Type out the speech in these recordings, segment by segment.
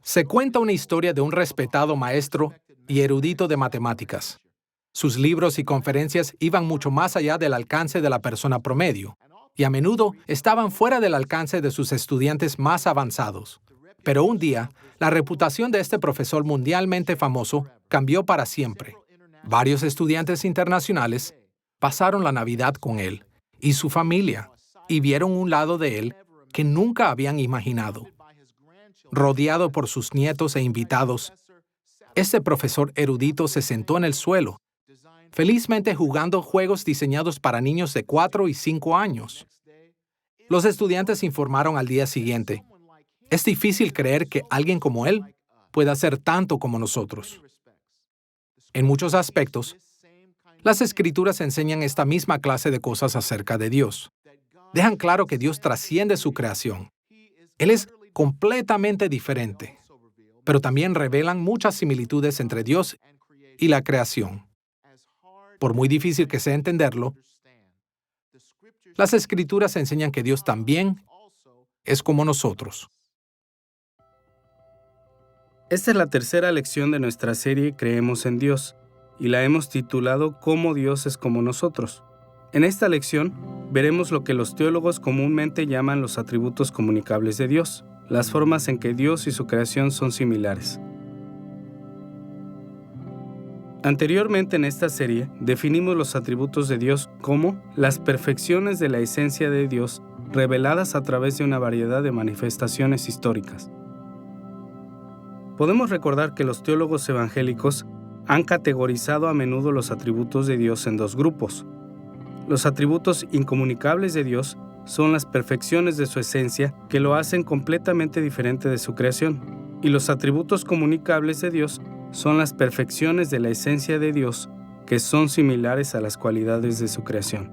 Se cuenta una historia de un respetado maestro y erudito de matemáticas. Sus libros y conferencias iban mucho más allá del alcance de la persona promedio, y a menudo estaban fuera del alcance de sus estudiantes más avanzados. Pero un día, la reputación de este profesor mundialmente famoso cambió para siempre. Varios estudiantes internacionales pasaron la Navidad con él y su familia, y vieron un lado de él que nunca habían imaginado. Rodeado por sus nietos e invitados, este profesor erudito se sentó en el suelo, felizmente jugando juegos diseñados para niños de 4 y 5 años. Los estudiantes informaron al día siguiente: es difícil creer que alguien como él pueda hacer tanto como nosotros. En muchos aspectos, las Escrituras enseñan esta misma clase de cosas acerca de Dios. Dejan claro que Dios trasciende su creación. Él es completamente diferente, pero también revelan muchas similitudes entre Dios y la creación. Por muy difícil que sea entenderlo, las Escrituras enseñan que Dios también es como nosotros. Esta es la tercera lección de nuestra serie Creemos en Dios, y la hemos titulado Cómo Dios es como nosotros. En esta lección veremos lo que los teólogos comúnmente llaman los atributos comunicables de Dios, las formas en que Dios y su creación son similares. Anteriormente en esta serie definimos los atributos de Dios como las perfecciones de la esencia de Dios reveladas a través de una variedad de manifestaciones históricas. Podemos recordar que los teólogos evangélicos han categorizado a menudo los atributos de Dios en dos grupos. Los atributos incomunicables de Dios son las perfecciones de su esencia que lo hacen completamente diferente de su creación, y los atributos comunicables de Dios son las perfecciones de la esencia de Dios que son similares a las cualidades de su creación.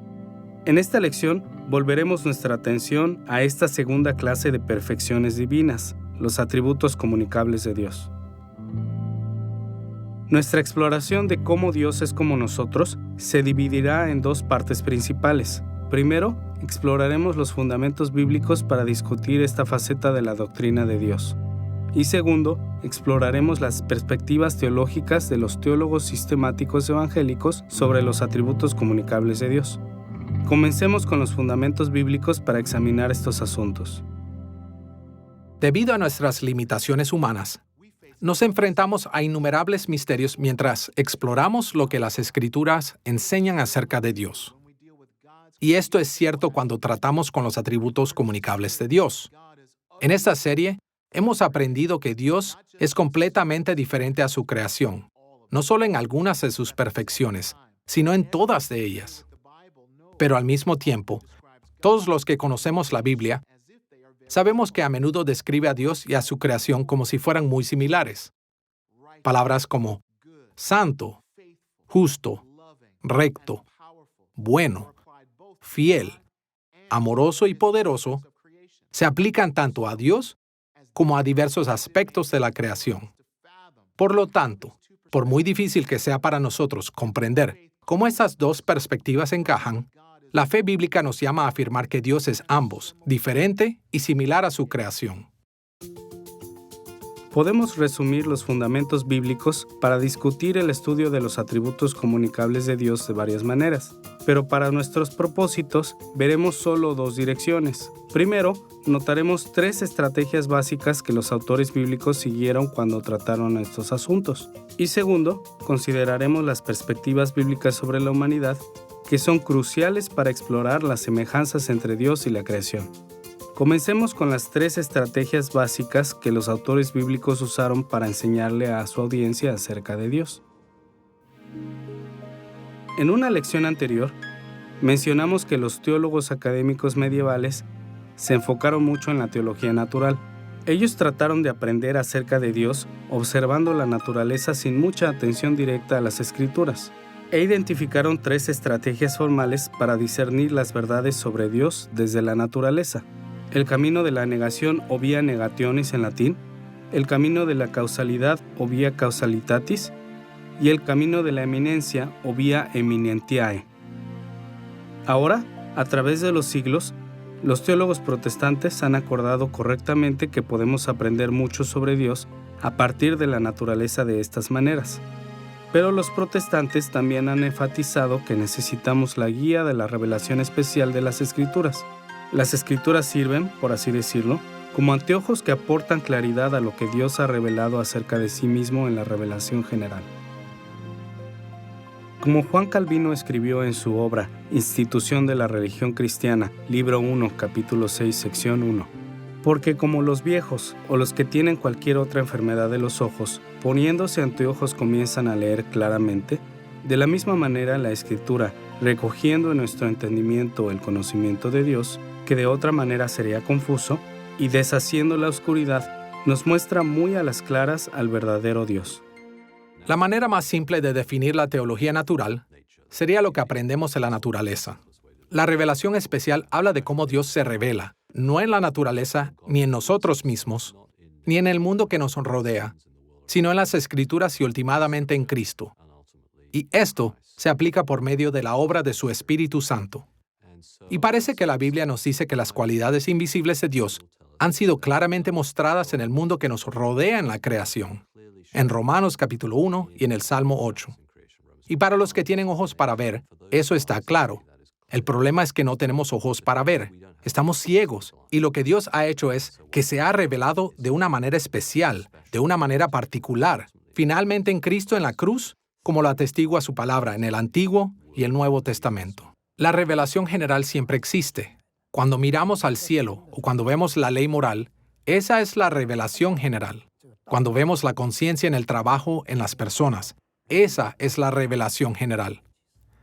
En esta lección volveremos nuestra atención a esta segunda clase de perfecciones divinas, los atributos comunicables de Dios. Nuestra exploración de cómo Dios es como nosotros se dividirá en dos partes principales. Primero, exploraremos los fundamentos bíblicos para discutir esta faceta de la doctrina de Dios. Y segundo, exploraremos las perspectivas teológicas de los teólogos sistemáticos evangélicos sobre los atributos comunicables de Dios. Comencemos con los fundamentos bíblicos para examinar estos asuntos. Debido a nuestras limitaciones humanas, nos enfrentamos a innumerables misterios mientras exploramos lo que las Escrituras enseñan acerca de Dios. Y esto es cierto cuando tratamos con los atributos comunicables de Dios. En esta serie, hemos aprendido que Dios es completamente diferente a su creación, no solo en algunas de sus perfecciones, sino en todas de ellas. Pero al mismo tiempo, todos los que conocemos la Biblia, sabemos que a menudo describe a Dios y a su creación como si fueran muy similares. Palabras como santo, justo, recto, bueno, fiel, amoroso y poderoso se aplican tanto a Dios como a diversos aspectos de la creación. Por lo tanto, por muy difícil que sea para nosotros comprender cómo estas dos perspectivas encajan, la fe bíblica nos llama a afirmar que Dios es ambos, diferente y similar a su creación. Podemos resumir los fundamentos bíblicos para discutir el estudio de los atributos comunicables de Dios de varias maneras, pero para nuestros propósitos veremos solo dos direcciones. Primero, notaremos tres estrategias básicas que los autores bíblicos siguieron cuando trataron estos asuntos. Y segundo, consideraremos las perspectivas bíblicas sobre la humanidad que son cruciales para explorar las semejanzas entre Dios y la creación. Comencemos con las tres estrategias básicas que los autores bíblicos usaron para enseñarle a su audiencia acerca de Dios. En una lección anterior, mencionamos que los teólogos académicos medievales se enfocaron mucho en la teología natural. Ellos trataron de aprender acerca de Dios observando la naturaleza sin mucha atención directa a las Escrituras, e identificaron tres estrategias formales para discernir las verdades sobre Dios desde la naturaleza: el camino de la negación o vía negationis en latín, el camino de la causalidad o vía causalitatis y el camino de la eminencia o vía eminentiae. Ahora, a través de los siglos, Los teólogos protestantes han acordado correctamente que podemos aprender mucho sobre Dios a partir de la naturaleza de estas maneras. Pero los protestantes también han enfatizado que necesitamos la guía de la revelación especial de las Escrituras. Las Escrituras sirven, por así decirlo, como anteojos que aportan claridad a lo que Dios ha revelado acerca de sí mismo en la revelación general. Como Juan Calvino escribió en su obra Institución de la Religión Cristiana, libro 1, capítulo 6, sección 1, porque como los viejos o los que tienen cualquier otra enfermedad de los ojos, poniéndose anteojos comienzan a leer claramente, de la misma manera la Escritura, recogiendo en nuestro entendimiento el conocimiento de Dios, que de otra manera sería confuso, y deshaciendo la oscuridad, nos muestra muy a las claras al verdadero Dios. La manera más simple de definir la teología natural sería lo que aprendemos en la naturaleza. La revelación especial habla de cómo Dios se revela, no en la naturaleza, ni en nosotros mismos, ni en el mundo que nos rodea, sino en las Escrituras y últimamente en Cristo. Y esto se aplica por medio de la obra de su Espíritu Santo. Y parece que la Biblia nos dice que las cualidades invisibles de Dios han sido claramente mostradas en el mundo que nos rodea en la creación, en Romanos capítulo 1 y en el Salmo 8. Y para los que tienen ojos para ver, eso está claro. El problema es que no tenemos ojos para ver. Estamos ciegos, y lo que Dios ha hecho es que se ha revelado de una manera especial, de una manera particular, finalmente en Cristo en la cruz, como lo atestigua su palabra en el Antiguo y el Nuevo Testamento. La revelación general siempre existe. Cuando miramos al cielo o cuando vemos la ley moral, esa es la revelación general. Cuando vemos la conciencia en el trabajo en las personas, esa es la revelación general.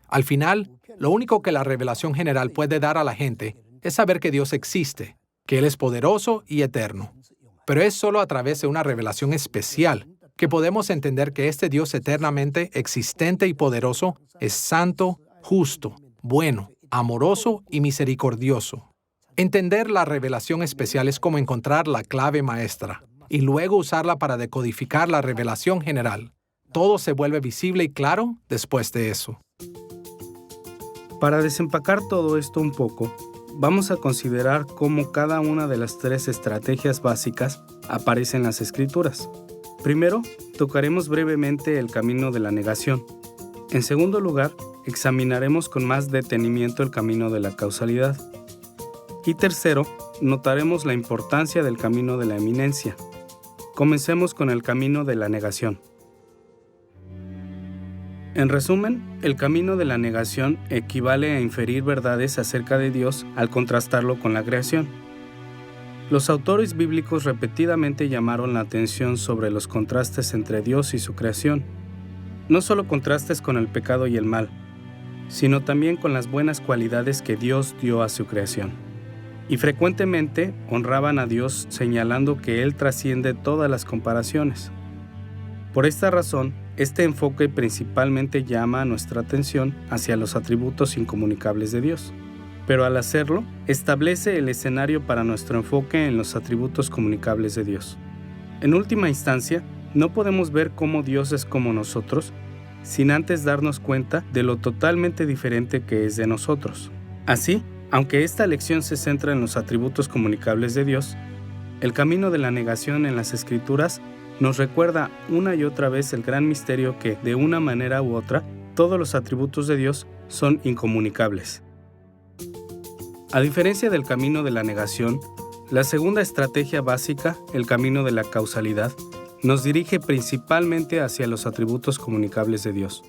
Al final, lo único que la revelación general puede dar a la gente es saber que Dios existe, que Él es poderoso y eterno. Pero es solo a través de una revelación especial que podemos entender que este Dios eternamente existente y poderoso es santo, justo, bueno, amoroso y misericordioso. Entender la revelación especial es como encontrar la clave maestra y luego usarla para decodificar la revelación general. Todo se vuelve visible y claro después de eso. Para desempacar todo esto un poco, vamos a considerar cómo cada una de las 3 estrategias básicas aparece en las Escrituras. Primero, tocaremos brevemente el camino de la negación. En segundo lugar, examinaremos con más detenimiento el camino de la causalidad. Y tercero, notaremos la importancia del camino de la eminencia. Comencemos con el camino de la negación. En resumen, el camino de la negación equivale a inferir verdades acerca de Dios al contrastarlo con la creación. Los autores bíblicos repetidamente llamaron la atención sobre los contrastes entre Dios y su creación. No solo contrastes con el pecado y el mal, sino también con las buenas cualidades que Dios dio a su creación. Y frecuentemente honraban a Dios señalando que Él trasciende todas las comparaciones. Por esta razón, este enfoque principalmente llama nuestra atención hacia los atributos incomunicables de Dios. Pero al hacerlo, establece el escenario para nuestro enfoque en los atributos comunicables de Dios. En última instancia, no podemos ver cómo Dios es como nosotros sin antes darnos cuenta de lo totalmente diferente que es de nosotros. Así, aunque esta lección se centra en los atributos comunicables de Dios, el camino de la negación en las Escrituras nos recuerda una y otra vez el gran misterio que, de una manera u otra, todos los atributos de Dios son incomunicables. A diferencia del camino de la negación, la segunda estrategia básica, el camino de la causalidad, nos dirige principalmente hacia los atributos comunicables de Dios.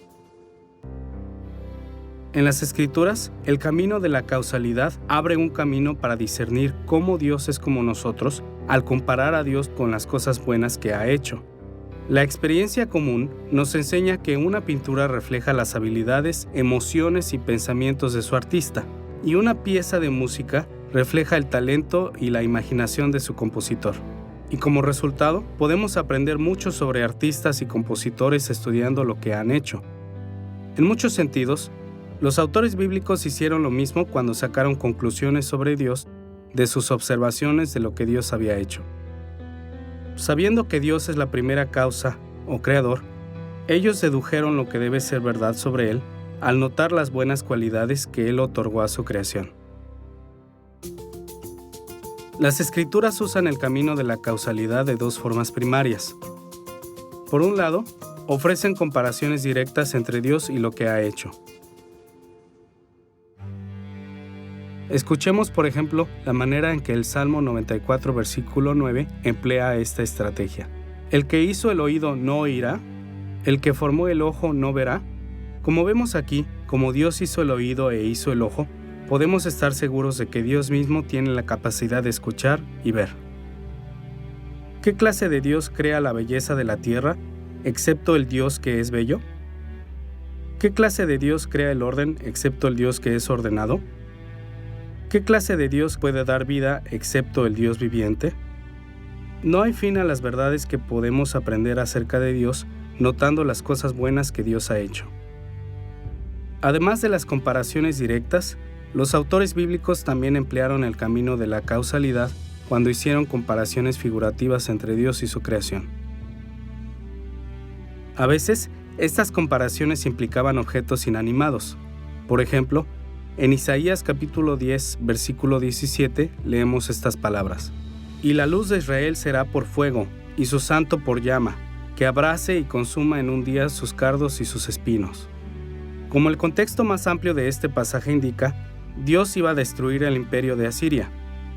En las Escrituras, el camino de la causalidad abre un camino para discernir cómo Dios es como nosotros al comparar a Dios con las cosas buenas que ha hecho. La experiencia común nos enseña que una pintura refleja las habilidades, emociones y pensamientos de su artista, y una pieza de música refleja el talento y la imaginación de su compositor. Y como resultado, podemos aprender mucho sobre artistas y compositores estudiando lo que han hecho. En muchos sentidos, los autores bíblicos hicieron lo mismo cuando sacaron conclusiones sobre Dios de sus observaciones de lo que Dios había hecho. Sabiendo que Dios es la primera causa o creador, ellos dedujeron lo que debe ser verdad sobre Él al notar las buenas cualidades que Él otorgó a su creación. Las Escrituras usan el camino de la causalidad de dos formas primarias. Por un lado, ofrecen comparaciones directas entre Dios y lo que ha hecho. Escuchemos, por ejemplo, la manera en que el Salmo 94, versículo 9, emplea esta estrategia. El que hizo el oído no oirá, el que formó el ojo no verá. Como vemos aquí, como Dios hizo el oído e hizo el ojo, podemos estar seguros de que Dios mismo tiene la capacidad de escuchar y ver. ¿Qué clase de Dios crea la belleza de la tierra, excepto el Dios que es bello? ¿Qué clase de Dios crea el orden, excepto el Dios que es ordenado? ¿Qué clase de Dios puede dar vida, excepto el Dios viviente? No hay fin a las verdades que podemos aprender acerca de Dios, notando las cosas buenas que Dios ha hecho. Además de las comparaciones directas, los autores bíblicos también emplearon el camino de la causalidad cuando hicieron comparaciones figurativas entre Dios y su creación. A veces, estas comparaciones implicaban objetos inanimados. Por ejemplo, en Isaías capítulo 10, versículo 17, leemos estas palabras: «Y la luz de Israel será por fuego, y su santo por llama, que abrase y consuma en un día sus cardos y sus espinos». Como el contexto más amplio de este pasaje indica, Dios iba a destruir el imperio de Asiria.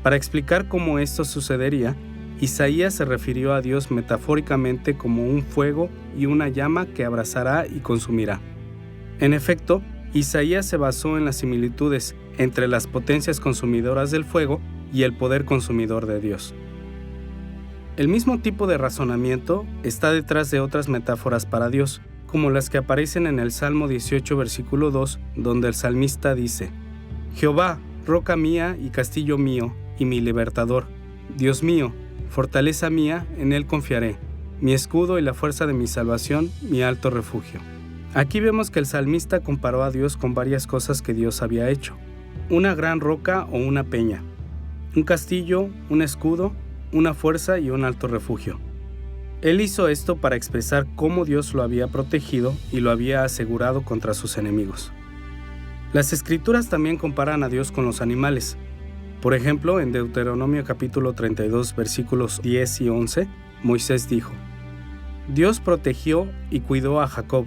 Para explicar cómo esto sucedería, Isaías se refirió a Dios metafóricamente como un fuego y una llama que abrazará y consumirá. En efecto, Isaías se basó en las similitudes entre las potencias consumidoras del fuego y el poder consumidor de Dios. El mismo tipo de razonamiento está detrás de otras metáforas para Dios, como las que aparecen en el Salmo 18, versículo 2, donde el salmista dice: «Jehová, roca mía y castillo mío, y mi libertador, Dios mío, fortaleza mía, en él confiaré, mi escudo y la fuerza de mi salvación, mi alto refugio». Aquí vemos que el salmista comparó a Dios con varias cosas que Dios había hecho: una gran roca o una peña, un castillo, un escudo, una fuerza y un alto refugio. Él hizo esto para expresar cómo Dios lo había protegido y lo había asegurado contra sus enemigos. Las Escrituras también comparan a Dios con los animales. Por ejemplo, en Deuteronomio capítulo 32, versículos 10 y 11, Moisés dijo: «Dios protegió y cuidó a Jacob,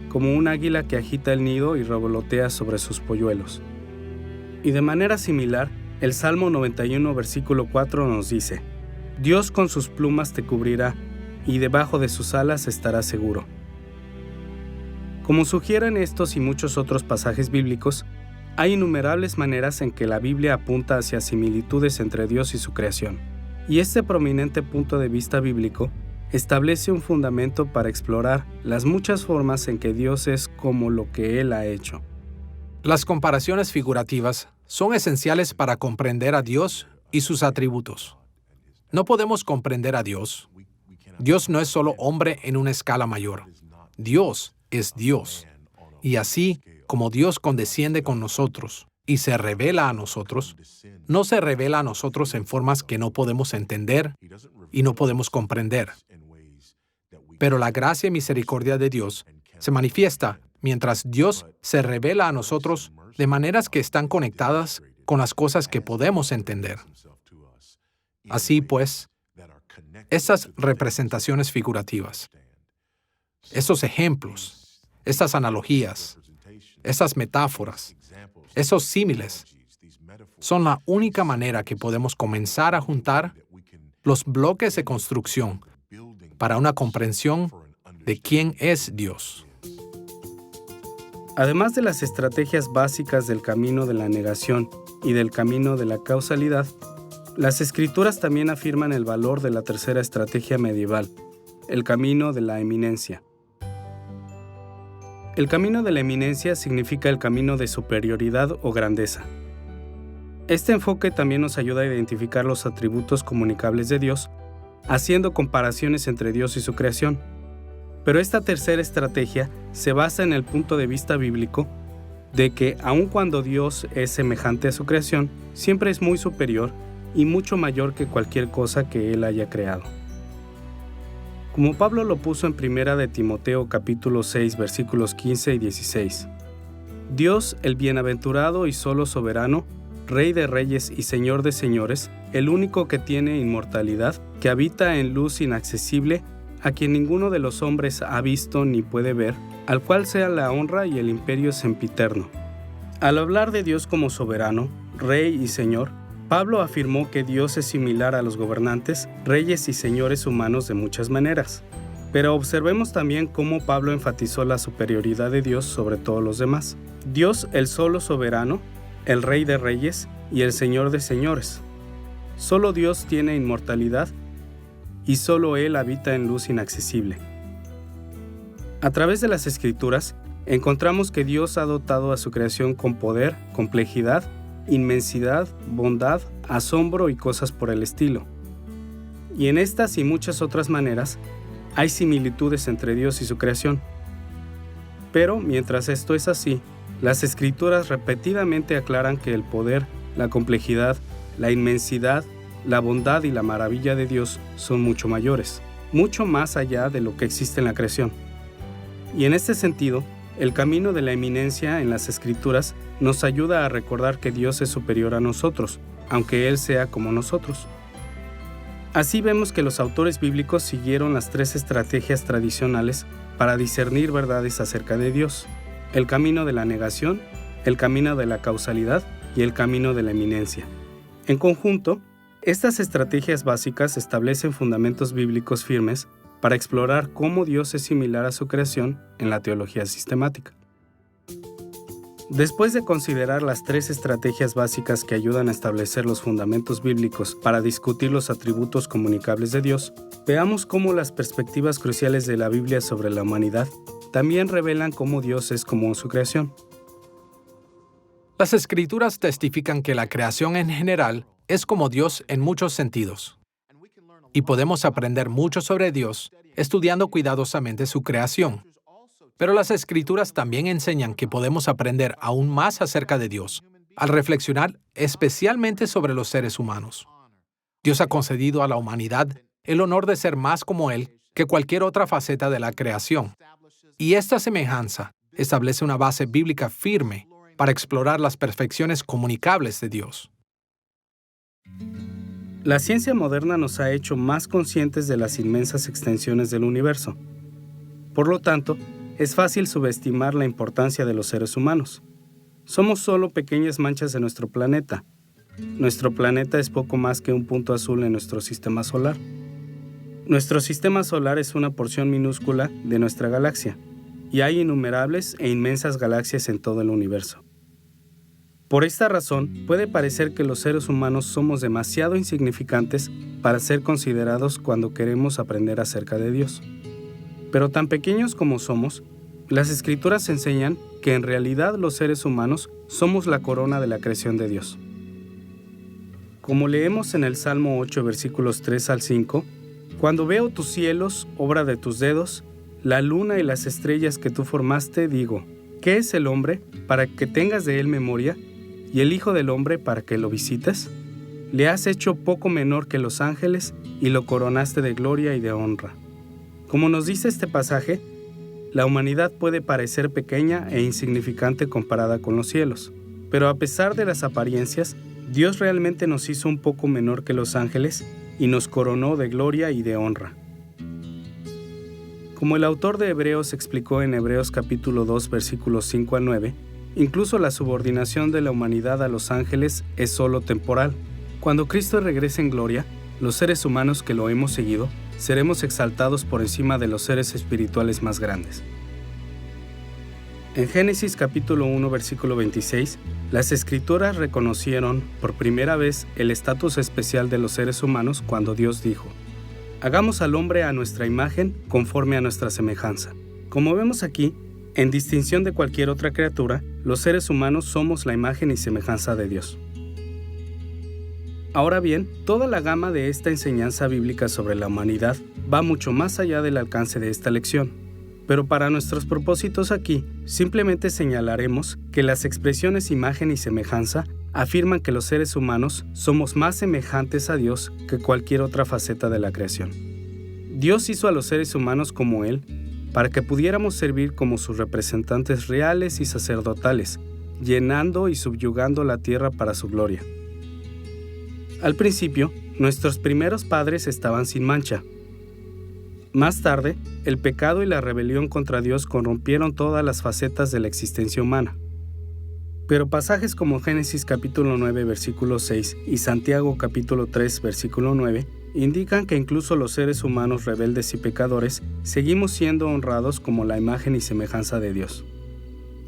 como un águila que agita el nido y revolotea sobre sus polluelos». Y de manera similar, el Salmo 91, versículo 4 nos dice: «Dios con sus plumas te cubrirá, y debajo de sus alas estarás seguro». Como sugieren estos y muchos otros pasajes bíblicos, hay innumerables maneras en que la Biblia apunta hacia similitudes entre Dios y su creación. Y este prominente punto de vista bíblico establece un fundamento para explorar las muchas formas en que Dios es como lo que Él ha hecho. Las comparaciones figurativas son esenciales para comprender a Dios y sus atributos. No podemos comprender a Dios. Dios no es solo hombre en una escala mayor. Dios es Dios. Y así como Dios condesciende con nosotros y se revela a nosotros, no se revela a nosotros en formas que no podemos entender y no podemos comprender. Pero la gracia y misericordia de Dios se manifiesta mientras Dios se revela a nosotros de maneras que están conectadas con las cosas que podemos entender. Así pues, estas representaciones figurativas, estos ejemplos, estas analogías, estas metáforas, esos símiles, son la única manera que podemos comenzar a juntar los bloques de construcción para una comprensión de quién es Dios. Además de las estrategias básicas del camino de la negación y del camino de la causalidad, las Escrituras también afirman el valor de la tercera estrategia medieval, el camino de la eminencia. El camino de la eminencia significa el camino de superioridad o grandeza. Este enfoque también nos ayuda a identificar los atributos comunicables de Dios, haciendo comparaciones entre Dios y su creación. Pero esta tercera estrategia se basa en el punto de vista bíblico de que, aun cuando Dios es semejante a su creación, siempre es muy superior y mucho mayor que cualquier cosa que Él haya creado. Como Pablo lo puso en 1 de Timoteo capítulo 6, versículos 15 y 16. Dios, el bienaventurado y solo soberano, Rey de reyes y Señor de señores, el único que tiene inmortalidad, que habita en luz inaccesible, a quien ninguno de los hombres ha visto ni puede ver, al cual sea la honra y el imperio sempiterno. Al hablar de Dios como soberano, Rey y Señor, Pablo afirmó que Dios es similar a los gobernantes, reyes y señores humanos de muchas maneras. Pero observemos también cómo Pablo enfatizó la superioridad de Dios sobre todos los demás. Dios, el solo soberano, el Rey de reyes y el Señor de señores. Solo Dios tiene inmortalidad y solo Él habita en luz inaccesible. A través de las Escrituras, encontramos que Dios ha dotado a su creación con poder, complejidad, inmensidad, bondad, asombro y cosas por el estilo. Y en estas y muchas otras maneras, hay similitudes entre Dios y su creación. Pero, mientras esto es así, las Escrituras repetidamente aclaran que el poder, la complejidad, la inmensidad, la bondad y la maravilla de Dios son mucho mayores, mucho más allá de lo que existe en la creación. Y en este sentido, el camino de la eminencia en las Escrituras nos ayuda a recordar que Dios es superior a nosotros, aunque Él sea como nosotros. Así vemos que los autores bíblicos siguieron las 3 estrategias tradicionales para discernir verdades acerca de Dios: el camino de la negación, el camino de la causalidad y el camino de la eminencia. En conjunto, estas estrategias básicas establecen fundamentos bíblicos firmes para explorar cómo Dios es similar a su creación en la teología sistemática. Después de considerar las 3 estrategias básicas que ayudan a establecer los fundamentos bíblicos para discutir los atributos comunicables de Dios, veamos cómo las perspectivas cruciales de la Biblia sobre la humanidad también revelan cómo Dios es como su creación. Las Escrituras testifican que la creación en general es como Dios en muchos sentidos. Y podemos aprender mucho sobre Dios estudiando cuidadosamente su creación. Pero las Escrituras también enseñan que podemos aprender aún más acerca de Dios al reflexionar especialmente sobre los seres humanos. Dios ha concedido a la humanidad el honor de ser más como Él que cualquier otra faceta de la creación. Y esta semejanza establece una base bíblica firme para explorar las perfecciones comunicables de Dios. La ciencia moderna nos ha hecho más conscientes de las inmensas extensiones del universo. Por lo tanto, es fácil subestimar la importancia de los seres humanos. Somos solo pequeñas manchas de nuestro planeta. Nuestro planeta es poco más que un punto azul en nuestro sistema solar. Nuestro sistema solar es una porción minúscula de nuestra galaxia, y hay innumerables e inmensas galaxias en todo el universo. Por esta razón, puede parecer que los seres humanos somos demasiado insignificantes para ser considerados cuando queremos aprender acerca de Dios. Pero tan pequeños como somos, las Escrituras enseñan que en realidad los seres humanos somos la corona de la creación de Dios. Como leemos en el Salmo 8, versículos 3 al 5, «Cuando veo tus cielos, obra de tus dedos, la luna y las estrellas que tú formaste, digo, ¿qué es el hombre para que tengas de él memoria? ¿Y el Hijo del Hombre para que lo visites? Le has hecho poco menor que los ángeles y lo coronaste de gloria y de honra». Como nos dice este pasaje, la humanidad puede parecer pequeña e insignificante comparada con los cielos, pero a pesar de las apariencias, Dios realmente nos hizo un poco menor que los ángeles y nos coronó de gloria y de honra. Como el autor de Hebreos explicó en Hebreos capítulo 2, versículos 5 al 9, incluso la subordinación de la humanidad a los ángeles es solo temporal. Cuando Cristo regrese en gloria, los seres humanos que lo hemos seguido seremos exaltados por encima de los seres espirituales más grandes. En Génesis capítulo 1, versículo 26, las Escrituras reconocieron por primera vez el estatus especial de los seres humanos cuando Dios dijo: «Hagamos al hombre a nuestra imagen, conforme a nuestra semejanza». Como vemos aquí, en distinción de cualquier otra criatura, los seres humanos somos la imagen y semejanza de Dios. Ahora bien, toda la gama de esta enseñanza bíblica sobre la humanidad va mucho más allá del alcance de esta lección. Pero para nuestros propósitos aquí, simplemente señalaremos que las expresiones imagen y semejanza afirman que los seres humanos somos más semejantes a Dios que cualquier otra faceta de la creación. Dios hizo a los seres humanos como Él, para que pudiéramos servir como sus representantes reales y sacerdotales, llenando y subyugando la tierra para su gloria. Al principio, nuestros primeros padres estaban sin mancha. Más tarde, el pecado y la rebelión contra Dios corrompieron todas las facetas de la existencia humana. Pero pasajes como Génesis capítulo 9, versículo 6 y Santiago capítulo 3, versículo 9 indican que incluso los seres humanos rebeldes y pecadores seguimos siendo honrados como la imagen y semejanza de Dios.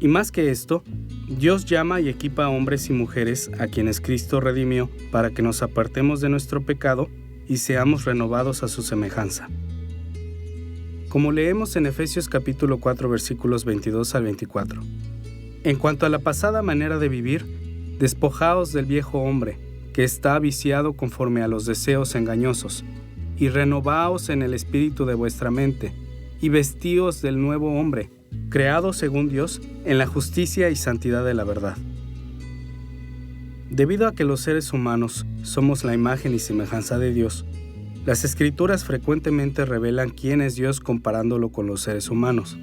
Y más que esto, Dios llama y equipa a hombres y mujeres a quienes Cristo redimió para que nos apartemos de nuestro pecado y seamos renovados a su semejanza. Como leemos en Efesios capítulo 4, versículos 22 al 24. En cuanto a la pasada manera de vivir, despojaos del viejo hombre, que está viciado conforme a los deseos engañosos, y renovaos en el espíritu de vuestra mente, y vestíos del nuevo hombre, creado según Dios, en la justicia y santidad de la verdad. Debido a que los seres humanos somos la imagen y semejanza de Dios, las Escrituras frecuentemente revelan quién es Dios comparándolo con los seres humanos.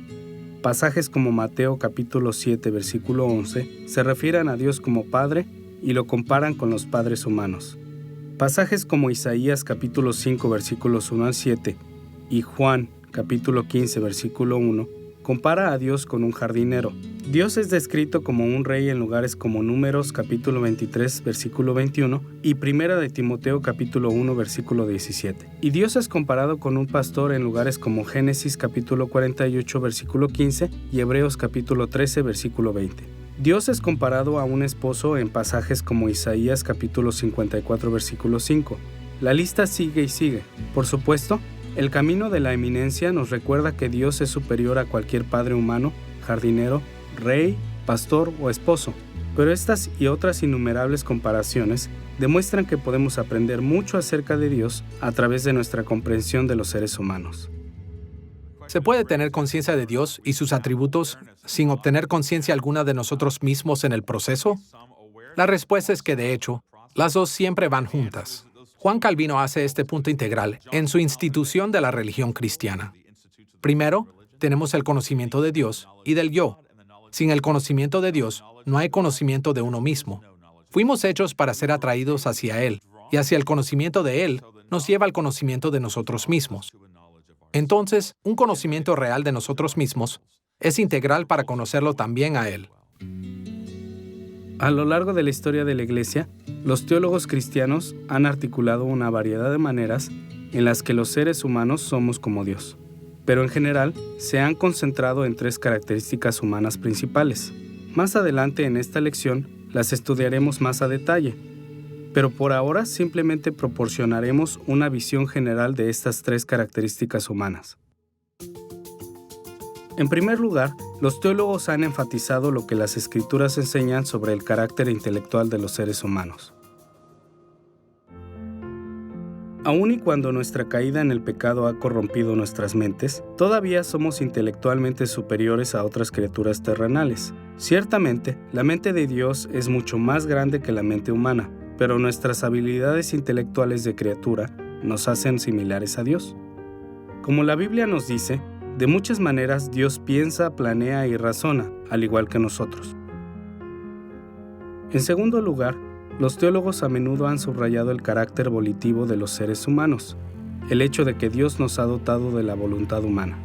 Pasajes como Mateo capítulo 7, versículo 11, se refieren a Dios como Padre y lo comparan con los padres humanos. Pasajes como Isaías capítulo 5, versículos 1 al 7 y Juan capítulo 15, versículo 1, compara a Dios con un jardinero. Dios es descrito como un rey en lugares como Números capítulo 23, versículo 21 y Primera de Timoteo capítulo 1, versículo 17. Y Dios es comparado con un pastor en lugares como Génesis capítulo 48, versículo 15 y Hebreos capítulo 13, versículo 20. Dios es comparado a un esposo en pasajes como Isaías capítulo 54, versículo 5. La lista sigue y sigue. Por supuesto, el camino de la eminencia nos recuerda que Dios es superior a cualquier padre humano, jardinero, rey, pastor o esposo. Pero estas y otras innumerables comparaciones demuestran que podemos aprender mucho acerca de Dios a través de nuestra comprensión de los seres humanos. ¿Se puede tener conciencia de Dios y sus atributos sin obtener conciencia alguna de nosotros mismos en el proceso? La respuesta es que, de hecho, las dos siempre van juntas. Juan Calvino hace este punto integral en su institución de la religión cristiana. Primero, tenemos el conocimiento de Dios y del yo. Sin el conocimiento de Dios, no hay conocimiento de uno mismo. Fuimos hechos para ser atraídos hacia Él, y hacia el conocimiento de Él nos lleva al conocimiento de nosotros mismos. Entonces, un conocimiento real de nosotros mismos es integral para conocerlo también a Él. A lo largo de la historia de la Iglesia, los teólogos cristianos han articulado una variedad de maneras en las que los seres humanos somos como Dios, pero en general se han concentrado en 3 características humanas principales. Más adelante en esta lección las estudiaremos más a detalle, pero por ahora simplemente proporcionaremos una visión general de estas 3 características humanas. En primer lugar, los teólogos han enfatizado lo que las Escrituras enseñan sobre el carácter intelectual de los seres humanos. Aun y cuando nuestra caída en el pecado ha corrompido nuestras mentes, todavía somos intelectualmente superiores a otras criaturas terrenales. Ciertamente, la mente de Dios es mucho más grande que la mente humana, pero nuestras habilidades intelectuales de criatura nos hacen similares a Dios. Como la Biblia nos dice, de muchas maneras Dios piensa, planea y razona, al igual que nosotros. En segundo lugar, los teólogos a menudo han subrayado el carácter volitivo de los seres humanos, el hecho de que Dios nos ha dotado de la voluntad humana.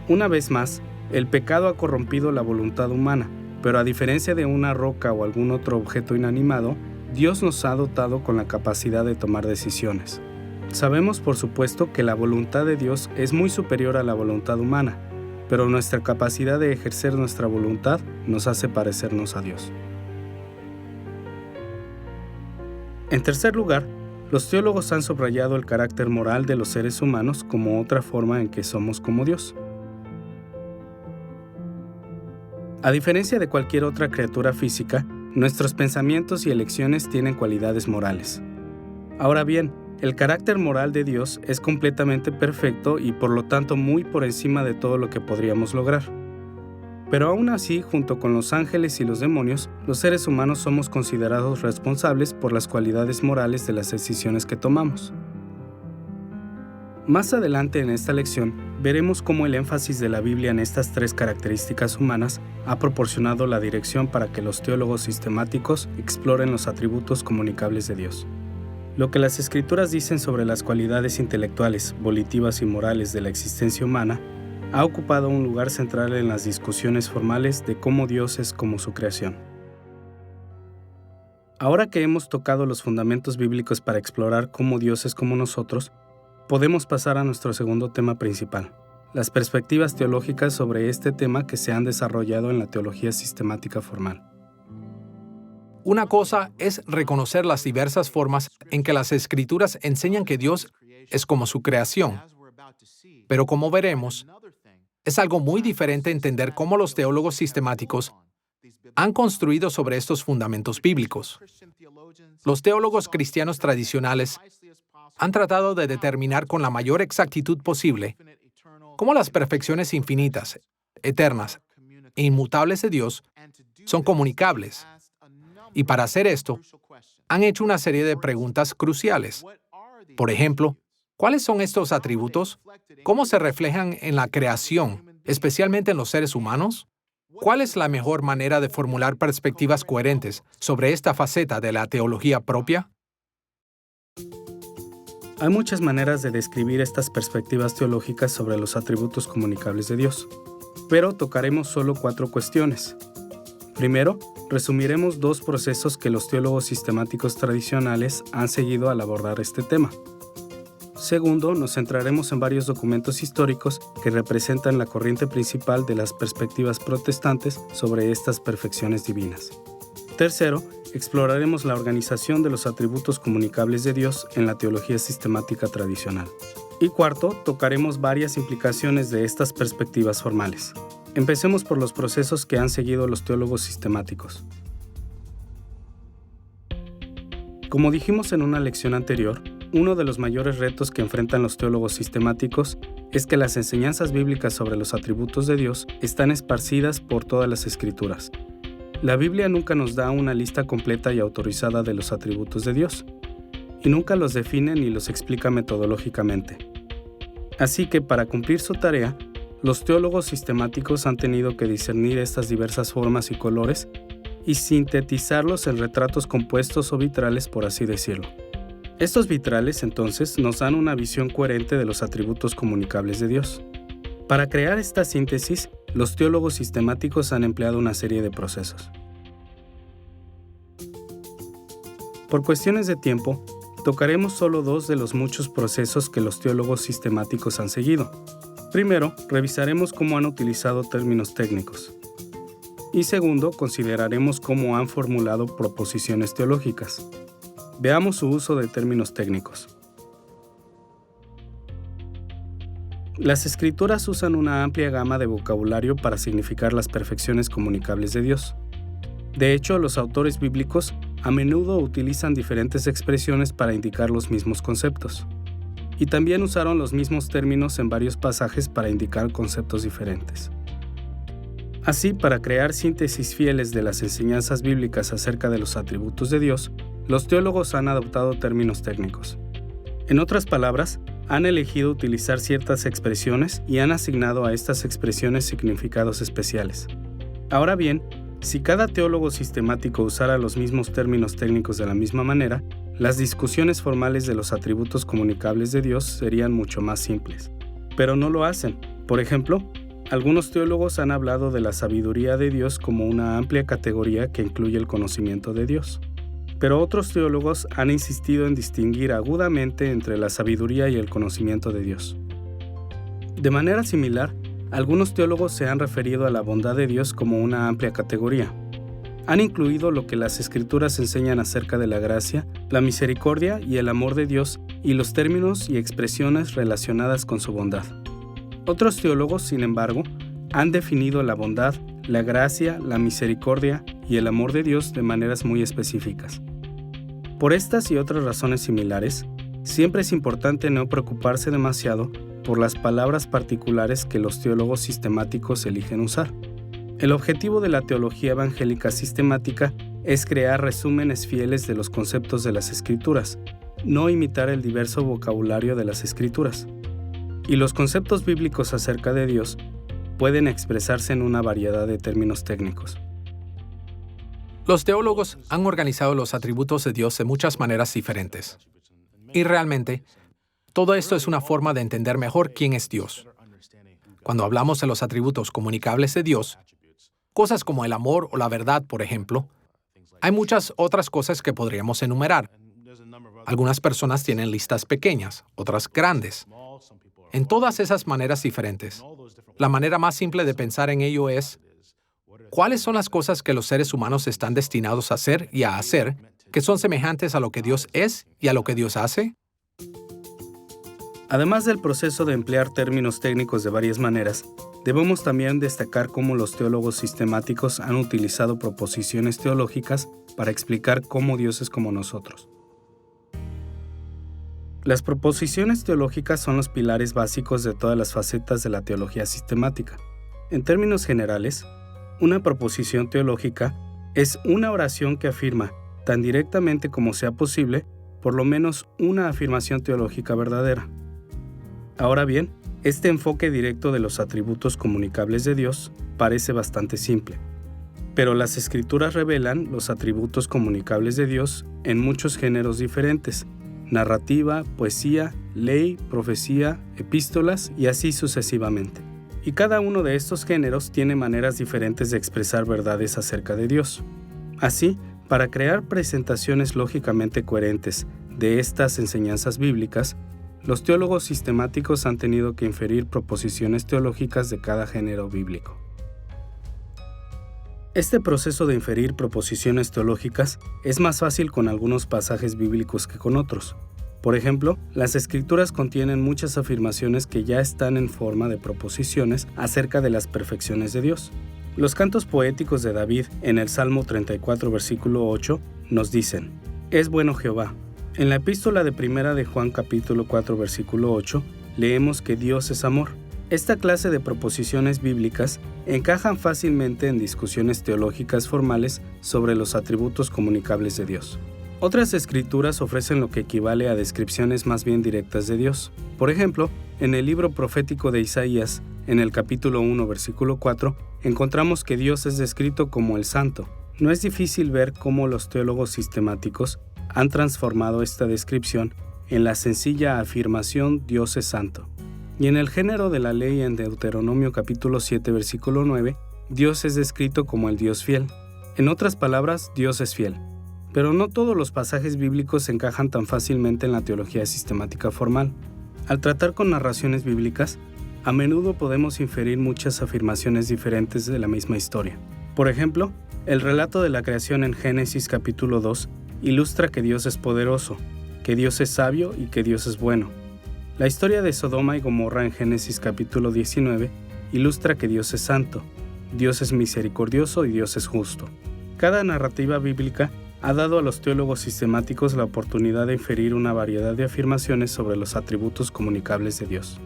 Una vez más, el pecado ha corrompido la voluntad humana, pero a diferencia de una roca o algún otro objeto inanimado, Dios nos ha dotado con la capacidad de tomar decisiones. Sabemos, por supuesto, que la voluntad de Dios es muy superior a la voluntad humana, pero nuestra capacidad de ejercer nuestra voluntad nos hace parecernos a Dios. En tercer lugar, los teólogos han subrayado el carácter moral de los seres humanos como otra forma en que somos como Dios. A diferencia de cualquier otra criatura física, nuestros pensamientos y elecciones tienen cualidades morales. Ahora bien, el carácter moral de Dios es completamente perfecto y por lo tanto muy por encima de todo lo que podríamos lograr. Pero aún así, junto con los ángeles y los demonios, los seres humanos somos considerados responsables por las cualidades morales de las decisiones que tomamos. Más adelante en esta lección, veremos cómo el énfasis de la Biblia en estas tres características humanas ha proporcionado la dirección para que los teólogos sistemáticos exploren los atributos comunicables de Dios. Lo que las Escrituras dicen sobre las cualidades intelectuales, volitivas y morales de la existencia humana ha ocupado un lugar central en las discusiones formales de cómo Dios es como su creación. Ahora que hemos tocado los fundamentos bíblicos para explorar cómo Dios es como nosotros, podemos pasar a nuestro segundo tema principal, las perspectivas teológicas sobre este tema que se han desarrollado en la teología sistemática formal. Una cosa es reconocer las diversas formas en que las Escrituras enseñan que Dios es como su creación. Pero como veremos, es algo muy diferente entender cómo los teólogos sistemáticos han construido sobre estos fundamentos bíblicos. Los teólogos cristianos tradicionales han tratado de determinar con la mayor exactitud posible cómo las perfecciones infinitas, eternas e inmutables de Dios son comunicables. Y para hacer esto, han hecho una serie de preguntas cruciales. Por ejemplo, ¿cuáles son estos atributos? ¿Cómo se reflejan en la creación, especialmente en los seres humanos? ¿Cuál es la mejor manera de formular perspectivas coherentes sobre esta faceta de la teología propia? Hay muchas maneras de describir estas perspectivas teológicas sobre los atributos comunicables de Dios, pero tocaremos solo 4 cuestiones. Primero, resumiremos 2 procesos que los teólogos sistemáticos tradicionales han seguido al abordar este tema. Segundo, nos centraremos en varios documentos históricos que representan la corriente principal de las perspectivas protestantes sobre estas perfecciones divinas. Tercero, exploraremos la organización de los atributos comunicables de Dios en la teología sistemática tradicional. Y cuarto, tocaremos varias implicaciones de estas perspectivas formales. Empecemos por los procesos que han seguido los teólogos sistemáticos. Como dijimos en una lección anterior, uno de los mayores retos que enfrentan los teólogos sistemáticos es que las enseñanzas bíblicas sobre los atributos de Dios están esparcidas por todas las Escrituras. La Biblia nunca nos da una lista completa y autorizada de los atributos de Dios, y nunca los define ni los explica metodológicamente. Así que para cumplir su tarea, los teólogos sistemáticos han tenido que discernir estas diversas formas y colores y sintetizarlos en retratos compuestos o vitrales, por así decirlo. Estos vitrales, entonces, nos dan una visión coherente de los atributos comunicables de Dios. Para crear esta síntesis, los teólogos sistemáticos han empleado una serie de procesos. Por cuestiones de tiempo, tocaremos solo 2 de los muchos procesos que los teólogos sistemáticos han seguido. Primero, revisaremos cómo han utilizado términos técnicos. Y segundo, consideraremos cómo han formulado proposiciones teológicas. Veamos su uso de términos técnicos. Las Escrituras usan una amplia gama de vocabulario para significar las perfecciones comunicables de Dios. De hecho, los autores bíblicos a menudo utilizan diferentes expresiones para indicar los mismos conceptos. Y también usaron los mismos términos en varios pasajes para indicar conceptos diferentes. Así, para crear síntesis fieles de las enseñanzas bíblicas acerca de los atributos de Dios, los teólogos han adoptado términos técnicos. En otras palabras, han elegido utilizar ciertas expresiones y han asignado a estas expresiones significados especiales. Ahora bien, si cada teólogo sistemático usara los mismos términos técnicos de la misma manera, las discusiones formales de los atributos comunicables de Dios serían mucho más simples. Pero no lo hacen. Por ejemplo, algunos teólogos han hablado de la sabiduría de Dios como una amplia categoría que incluye el conocimiento de Dios. Pero otros teólogos han insistido en distinguir agudamente entre la sabiduría y el conocimiento de Dios. De manera similar, algunos teólogos se han referido a la bondad de Dios como una amplia categoría. Han incluido lo que las Escrituras enseñan acerca de la gracia, la misericordia y el amor de Dios y los términos y expresiones relacionadas con su bondad. Otros teólogos, sin embargo, han definido la bondad, la gracia, la misericordia y el amor de Dios de maneras muy específicas. Por estas y otras razones similares, siempre es importante no preocuparse demasiado por las palabras particulares que los teólogos sistemáticos eligen usar. El objetivo de la teología evangélica sistemática es crear resúmenes fieles de los conceptos de las Escrituras, no imitar el diverso vocabulario de las Escrituras. Y los conceptos bíblicos acerca de Dios pueden expresarse en una variedad de términos técnicos. Los teólogos han organizado los atributos de Dios de muchas maneras diferentes. Y realmente, todo esto es una forma de entender mejor quién es Dios. Cuando hablamos de los atributos comunicables de Dios, cosas como el amor o la verdad, por ejemplo, hay muchas otras cosas que podríamos enumerar. Algunas personas tienen listas pequeñas, otras grandes. En todas esas maneras diferentes, la manera más simple de pensar en ello es: ¿cuáles son las cosas que los seres humanos están destinados a hacer y a hacer que son semejantes a lo que Dios es y a lo que Dios hace? Además del proceso de emplear términos técnicos de varias maneras, debemos también destacar cómo los teólogos sistemáticos han utilizado proposiciones teológicas para explicar cómo Dios es como nosotros. Las proposiciones teológicas son los pilares básicos de todas las facetas de la teología sistemática. En términos generales, una proposición teológica es una oración que afirma, tan directamente como sea posible, por lo menos una afirmación teológica verdadera. Ahora bien, este enfoque directo de los atributos comunicables de Dios parece bastante simple, pero las Escrituras revelan los atributos comunicables de Dios en muchos géneros diferentes: narrativa, poesía, ley, profecía, epístolas y así sucesivamente. Y cada uno de estos géneros tiene maneras diferentes de expresar verdades acerca de Dios. Así, para crear presentaciones lógicamente coherentes de estas enseñanzas bíblicas, los teólogos sistemáticos han tenido que inferir proposiciones teológicas de cada género bíblico. Este proceso de inferir proposiciones teológicas es más fácil con algunos pasajes bíblicos que con otros. Por ejemplo, las Escrituras contienen muchas afirmaciones que ya están en forma de proposiciones acerca de las perfecciones de Dios. Los cantos poéticos de David en el Salmo 34, versículo 8, nos dicen: «Es bueno Jehová». En la epístola de Primera de Juan capítulo 4, versículo 8, leemos que Dios es amor. Esta clase de proposiciones bíblicas encajan fácilmente en discusiones teológicas formales sobre los atributos comunicables de Dios. Otras escrituras ofrecen lo que equivale a descripciones más bien directas de Dios. Por ejemplo, en el libro profético de Isaías, en el capítulo 1, versículo 4, encontramos que Dios es descrito como el Santo. No es difícil ver cómo los teólogos sistemáticos han transformado esta descripción en la sencilla afirmación Dios es santo. Y en el género de la ley en Deuteronomio capítulo 7, versículo 9, Dios es descrito como el Dios fiel. En otras palabras, Dios es fiel. Pero no todos los pasajes bíblicos encajan tan fácilmente en la teología sistemática formal. Al tratar con narraciones bíblicas, a menudo podemos inferir muchas afirmaciones diferentes de la misma historia. Por ejemplo, el relato de la creación en Génesis capítulo 2 ilustra que Dios es poderoso, que Dios es sabio y que Dios es bueno. La historia de Sodoma y Gomorra en Génesis capítulo 19 ilustra que Dios es santo, Dios es misericordioso y Dios es justo. Cada narrativa bíblica ha dado a los teólogos sistemáticos la oportunidad de inferir una variedad de afirmaciones sobre los atributos comunicables de Dios.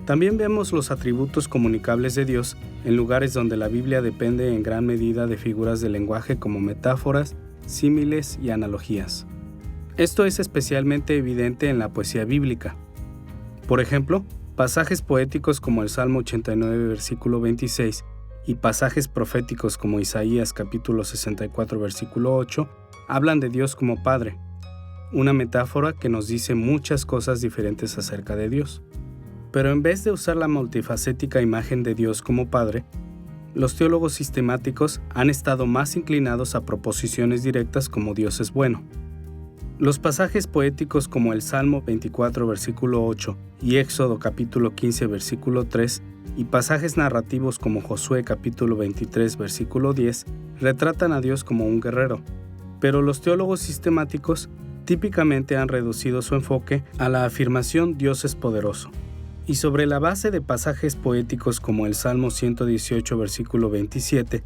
También vemos los atributos comunicables de Dios en lugares donde la Biblia depende en gran medida de figuras de lenguaje como metáforas, símiles y analogías. Esto es especialmente evidente en la poesía bíblica. Por ejemplo, pasajes poéticos como el Salmo 89, versículo 26, y pasajes proféticos como Isaías capítulo 64, versículo 8, hablan de Dios como Padre, una metáfora que nos dice muchas cosas diferentes acerca de Dios. Pero en vez de usar la multifacética imagen de Dios como Padre, los teólogos sistemáticos han estado más inclinados a proposiciones directas como Dios es bueno. Los pasajes poéticos como el Salmo 24, versículo 8 y Éxodo capítulo 15, versículo 3 y pasajes narrativos como Josué capítulo 23, versículo 10 retratan a Dios como un guerrero. Pero los teólogos sistemáticos típicamente han reducido su enfoque a la afirmación Dios es poderoso. Y sobre la base de pasajes poéticos como el Salmo 118, versículo 27,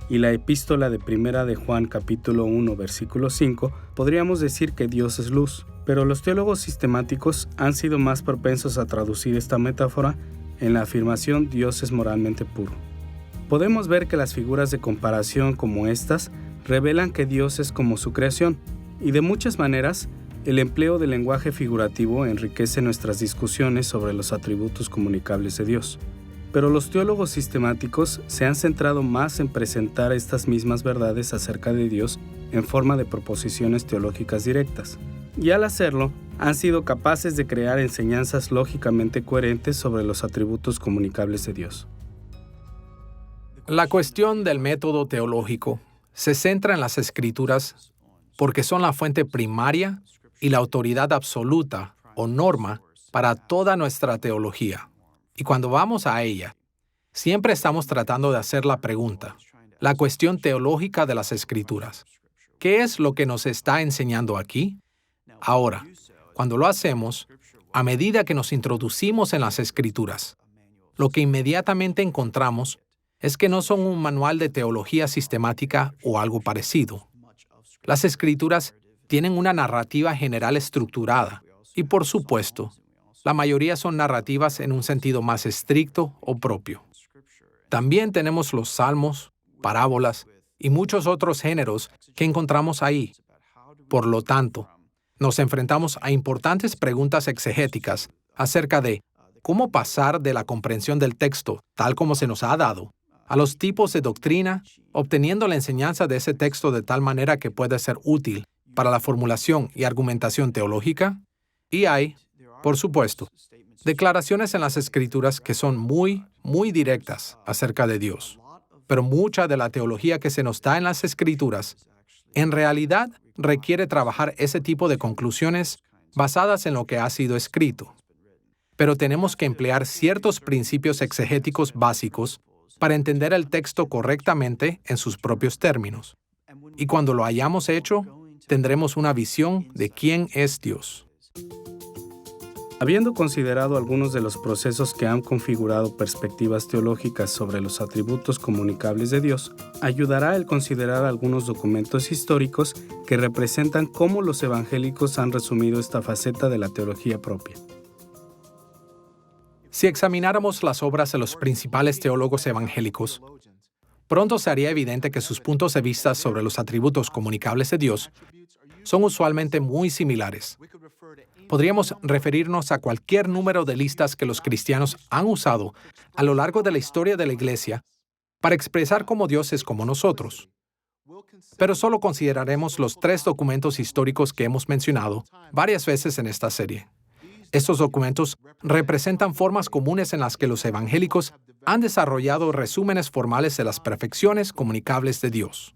y la epístola de Primera de Juan, capítulo 1, versículo 5, podríamos decir que Dios es luz. Pero los teólogos sistemáticos han sido más propensos a traducir esta metáfora en la afirmación Dios es moralmente puro. Podemos ver que las figuras de comparación como estas revelan que Dios es como su creación, y de muchas maneras, El empleo del lenguaje figurativo enriquece nuestras discusiones sobre los atributos comunicables de Dios. Pero los teólogos sistemáticos se han centrado más en presentar estas mismas verdades acerca de Dios en forma de proposiciones teológicas directas. Y al hacerlo, han sido capaces de crear enseñanzas lógicamente coherentes sobre los atributos comunicables de Dios. La cuestión del método teológico se centra en las Escrituras porque son la fuente primaria y la autoridad absoluta o norma para toda nuestra teología. Y cuando vamos a ella, siempre estamos tratando de hacer la pregunta, la cuestión teológica de las Escrituras. ¿Qué es lo que nos está enseñando aquí? Ahora, cuando lo hacemos, a medida que nos introducimos en las Escrituras, lo que inmediatamente encontramos es que no son un manual de teología sistemática o algo parecido. Las Escrituras tienen una narrativa general estructurada y, por supuesto, la mayoría son narrativas en un sentido más estricto o propio. También tenemos los salmos, parábolas y muchos otros géneros que encontramos ahí. Por lo tanto, nos enfrentamos a importantes preguntas exegéticas acerca de cómo pasar de la comprensión del texto, tal como se nos ha dado, a los tipos de doctrina, obteniendo la enseñanza de ese texto de tal manera que pueda ser útil para la formulación y argumentación teológica. Y hay, por supuesto, declaraciones en las Escrituras que son muy directas acerca de Dios. Pero mucha de la teología que se nos da en las Escrituras, en realidad requiere trabajar ese tipo de conclusiones basadas en lo que ha sido escrito. Pero tenemos que emplear ciertos principios exegéticos básicos para entender el texto correctamente en sus propios términos. Y cuando lo hayamos hecho, tendremos una visión de quién es Dios. Habiendo considerado algunos de los procesos que han configurado perspectivas teológicas sobre los atributos comunicables de Dios, ayudará el considerar algunos documentos históricos que representan cómo los evangélicos han resumido esta faceta de la teología propia. Si examináramos las obras de los principales teólogos evangélicos, pronto se haría evidente que sus puntos de vista sobre los atributos comunicables de Dios son usualmente muy similares. Podríamos referirnos a cualquier número de listas que los cristianos han usado a lo largo de la historia de la Iglesia para expresar cómo Dios es como nosotros. Pero solo consideraremos los 3 documentos históricos que hemos mencionado varias veces en esta serie. Estos documentos representan formas comunes en las que los evangélicos han desarrollado resúmenes formales de las perfecciones comunicables de Dios.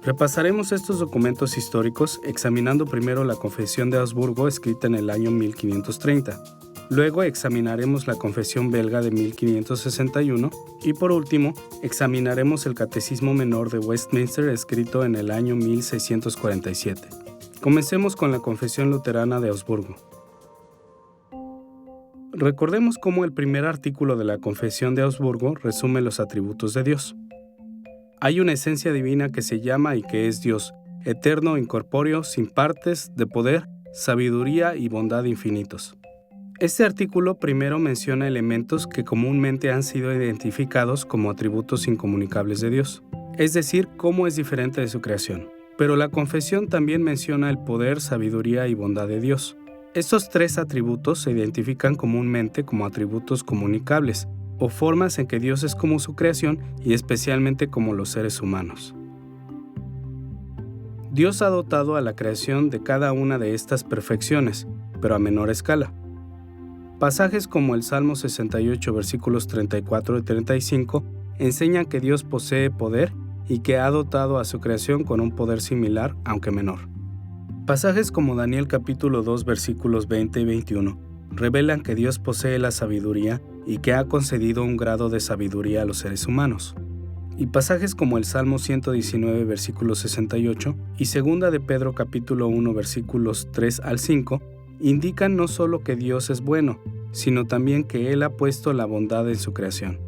Repasaremos estos documentos históricos examinando primero la Confesión de Augsburgo escrita en el año 1530. Luego examinaremos la Confesión belga de 1561 y por último examinaremos el Catecismo Menor de Westminster escrito en el año 1647. Comencemos con la Confesión Luterana de Augsburgo. Recordemos cómo el primer artículo de la Confesión de Augsburgo resume los atributos de Dios. Hay una esencia divina que se llama y que es Dios, eterno, incorpóreo, sin partes, de poder, sabiduría y bondad infinitos. Este artículo primero menciona elementos que comúnmente han sido identificados como atributos incomunicables de Dios, es decir, cómo es diferente de su creación. Pero la confesión también menciona el poder, sabiduría y bondad de Dios. Estos 3 atributos se identifican comúnmente como atributos comunicables, o formas en que Dios es como su creación y especialmente como los seres humanos. Dios ha dotado a la creación de cada una de estas perfecciones, pero a menor escala. Pasajes como el Salmo 68, versículos 34 y 35, enseñan que Dios posee poder y que ha dotado a su creación con un poder similar, aunque menor. Pasajes como Daniel capítulo 2, versículos 20 y 21, revelan que Dios posee la sabiduría y que ha concedido un grado de sabiduría a los seres humanos. Y pasajes como el Salmo 119, versículo 68, y 2 de Pedro capítulo 1, versículos 3 al 5, indican no solo que Dios es bueno, sino también que Él ha puesto la bondad en su creación.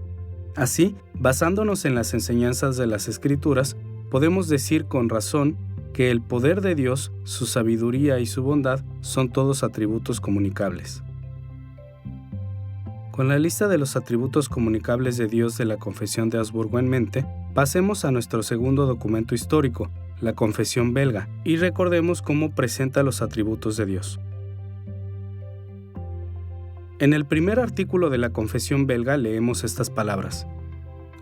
Así, basándonos en las enseñanzas de las Escrituras, podemos decir con razón que el poder de Dios, su sabiduría y su bondad son todos atributos comunicables. Con la lista de los atributos comunicables de Dios de la Confesión de Augsburgo en mente, pasemos a nuestro segundo documento histórico, la confesión belga, y recordemos cómo presenta los atributos de Dios. En el primer artículo de la confesión belga leemos estas palabras: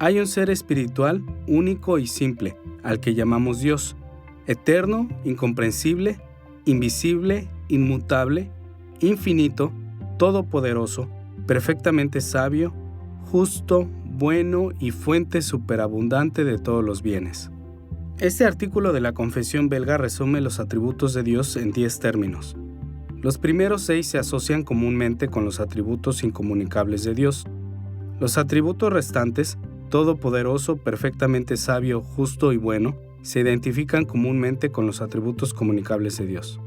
hay un ser espiritual, único y simple, al que llamamos Dios, eterno, incomprensible, invisible, inmutable, infinito, todopoderoso, perfectamente sabio, justo, bueno y fuente superabundante de todos los bienes. Este artículo de la confesión belga resume los atributos de Dios en 10 términos. Los primeros 6 se asocian comúnmente con los atributos incomunicables de Dios. Los atributos restantes, todopoderoso, perfectamente sabio, justo y bueno, se identifican comúnmente con los atributos comunicables de Dios.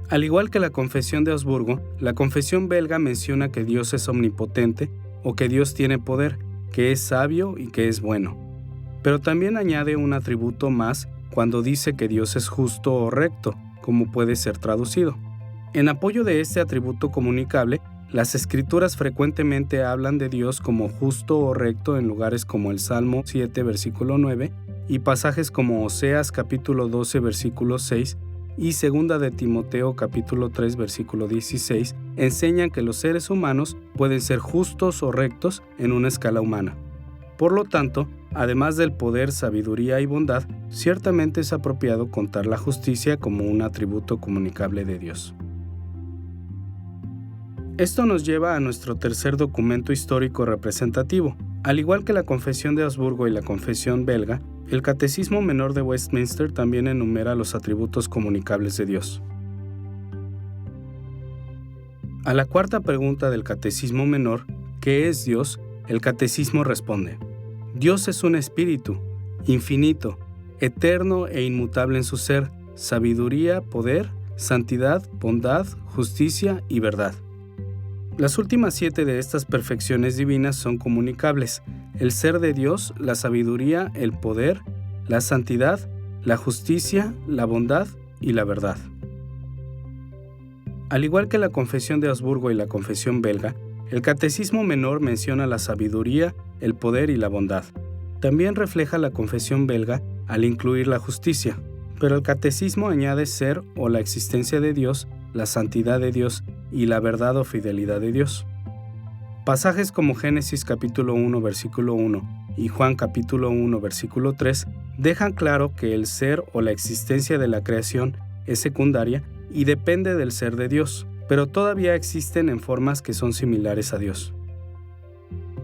Al igual que la confesión de Augsburgo, la confesión belga menciona que Dios es omnipotente o que Dios tiene poder, que es sabio y que es bueno. Pero también añade un atributo más cuando dice que Dios es justo o recto, como puede ser traducido. En apoyo de este atributo comunicable, las Escrituras frecuentemente hablan de Dios como justo o recto en lugares como el Salmo 7, versículo 9, y pasajes como Oseas capítulo 12, versículo 6, y 2 de Timoteo capítulo 3, versículo 16, enseñan que los seres humanos pueden ser justos o rectos en una escala humana. Por lo tanto, además del poder, sabiduría y bondad, ciertamente es apropiado contar la justicia como un atributo comunicable de Dios. Esto nos lleva a nuestro tercer documento histórico representativo. Al igual que la Confesión de Augsburgo y la Confesión belga, el Catecismo Menor de Westminster también enumera los atributos comunicables de Dios. A la cuarta pregunta del Catecismo Menor, ¿qué es Dios?, el Catecismo responde: Dios es un espíritu, infinito, eterno e inmutable en su ser, sabiduría, poder, santidad, bondad, justicia y verdad. Las últimas 7 de estas perfecciones divinas son comunicables: el ser de Dios, la sabiduría, el poder, la santidad, la justicia, la bondad y la verdad. Al igual que la Confesión de Augsburgo y la Confesión belga, el Catecismo Menor menciona la sabiduría, el poder y la bondad. También refleja la Confesión belga al incluir la justicia, pero el Catecismo añade ser o la existencia de Dios, la santidad de Dios y la verdad o fidelidad de Dios. Pasajes como Génesis capítulo 1 versículo 1 y Juan capítulo 1 versículo 3 dejan claro que el ser o la existencia de la creación es secundaria y depende del ser de Dios, pero todavía existen en formas que son similares a Dios.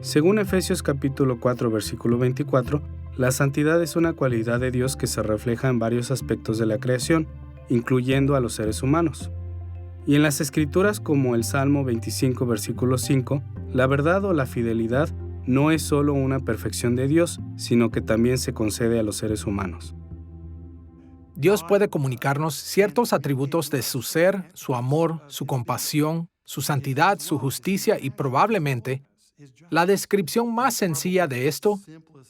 Según Efesios capítulo 4 versículo 24, la santidad es una cualidad de Dios que se refleja en varios aspectos de la creación, incluyendo a los seres humanos. Y en las Escrituras como el Salmo 25 versículo 5, la verdad o la fidelidad no es solo una perfección de Dios, sino que también se concede a los seres humanos. Dios puede comunicarnos ciertos atributos de su ser, su amor, su compasión, su santidad, su justicia y probablemente la descripción más sencilla de esto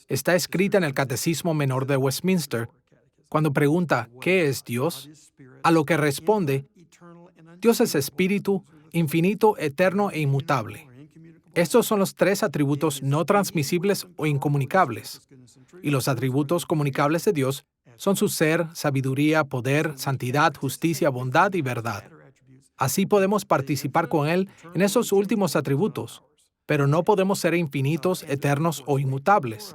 está escrita en el Catecismo Menor de Westminster. Cuando pregunta ¿qué es Dios?, a lo que responde: Dios es espíritu, infinito, eterno e inmutable. Estos son los 3 atributos no transmisibles o incomunicables. Y los atributos comunicables de Dios son su ser, sabiduría, poder, santidad, justicia, bondad y verdad. Así podemos participar con Él en esos últimos atributos, pero no podemos ser infinitos, eternos o inmutables.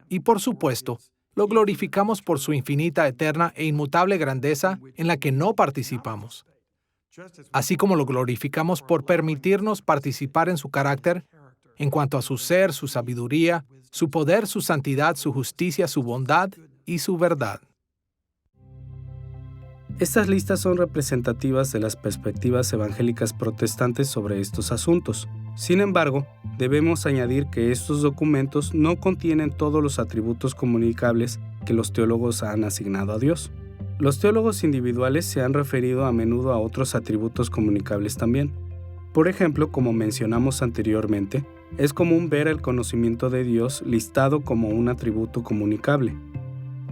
Y por supuesto, lo glorificamos por su infinita, eterna e inmutable grandeza en la que no participamos. Así como lo glorificamos por permitirnos participar en su carácter, en cuanto a su ser, su sabiduría, su poder, su santidad, su justicia, su bondad y su verdad. Estas listas son representativas de las perspectivas evangélicas protestantes sobre estos asuntos. Sin embargo, debemos añadir que estos documentos no contienen todos los atributos comunicables que los teólogos han asignado a Dios. Los teólogos individuales se han referido a menudo a otros atributos comunicables también. Por ejemplo, como mencionamos anteriormente, es común ver el conocimiento de Dios listado como un atributo comunicable.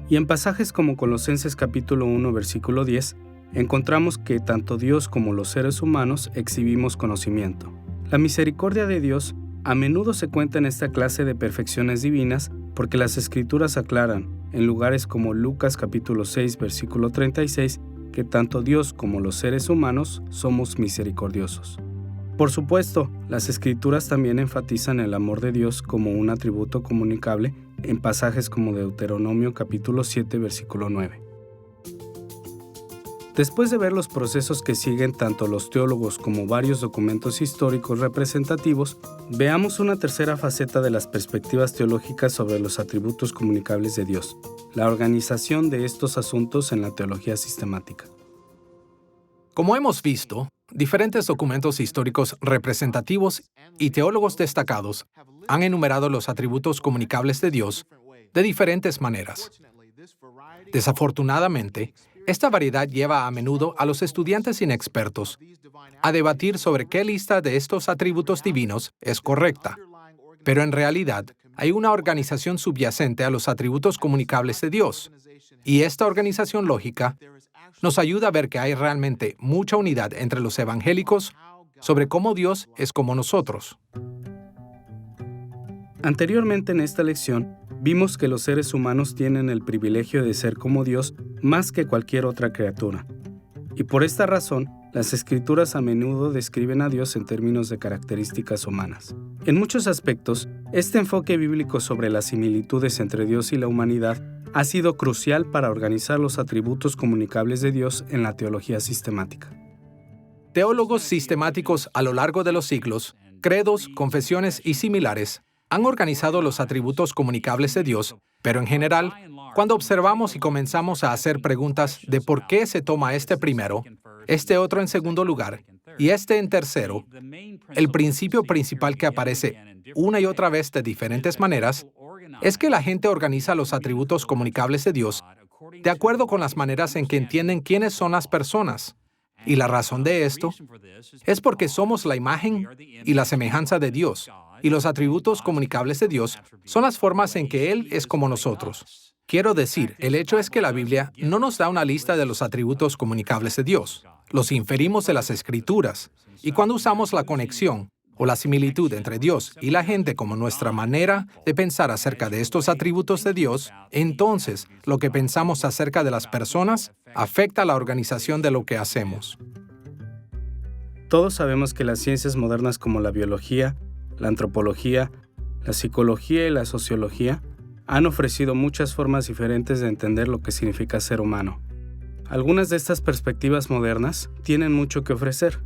Y en pasajes como Colosenses capítulo 1 versículo 10, encontramos que tanto Dios como los seres humanos exhibimos conocimiento. La misericordia de Dios a menudo se cuenta en esta clase de perfecciones divinas porque las Escrituras aclaran, en lugares como Lucas capítulo 6, versículo 36, que tanto Dios como los seres humanos somos misericordiosos. Por supuesto, las Escrituras también enfatizan el amor de Dios como un atributo comunicable en pasajes como Deuteronomio capítulo 7, versículo 9. Después de ver los procesos que siguen tanto los teólogos como varios documentos históricos representativos, veamos una tercera faceta de las perspectivas teológicas sobre los atributos comunicables de Dios, la organización de estos asuntos en la teología sistemática. Como hemos visto, diferentes documentos históricos representativos y teólogos destacados han enumerado los atributos comunicables de Dios de diferentes maneras. Desafortunadamente, esta variedad lleva a menudo a los estudiantes inexpertos a debatir sobre qué lista de estos atributos divinos es correcta. Pero en realidad, hay una organización subyacente a los atributos comunicables de Dios, y esta organización lógica nos ayuda a ver que hay realmente mucha unidad entre los evangélicos sobre cómo Dios es como nosotros. Anteriormente en esta lección, vimos que los seres humanos tienen el privilegio de ser como Dios más que cualquier otra criatura. Y por esta razón, las Escrituras a menudo describen a Dios en términos de características humanas. En muchos aspectos, este enfoque bíblico sobre las similitudes entre Dios y la humanidad ha sido crucial para organizar los atributos comunicables de Dios en la teología sistemática. Teólogos sistemáticos a lo largo de los siglos, credos, confesiones y similares, han organizado los atributos comunicables de Dios, pero en general, cuando observamos y comenzamos a hacer preguntas de por qué se toma este primero, este otro en segundo lugar y este en tercero, el principio principal que aparece una y otra vez de diferentes maneras es que la gente organiza los atributos comunicables de Dios de acuerdo con las maneras en que entienden quiénes son las personas. Y la razón de esto es porque somos la imagen y la semejanza de Dios, y los atributos comunicables de Dios son las formas en que Él es como nosotros. Quiero decir, el hecho es que la Biblia no nos da una lista de los atributos comunicables de Dios. Los inferimos de las Escrituras, y cuando usamos la conexión o la similitud entre Dios y la gente como nuestra manera de pensar acerca de estos atributos de Dios, entonces lo que pensamos acerca de las personas afecta la organización de lo que hacemos. Todos sabemos que las ciencias modernas como la biología, la antropología, la psicología y la sociología han ofrecido muchas formas diferentes de entender lo que significa ser humano. Algunas de estas perspectivas modernas tienen mucho que ofrecer.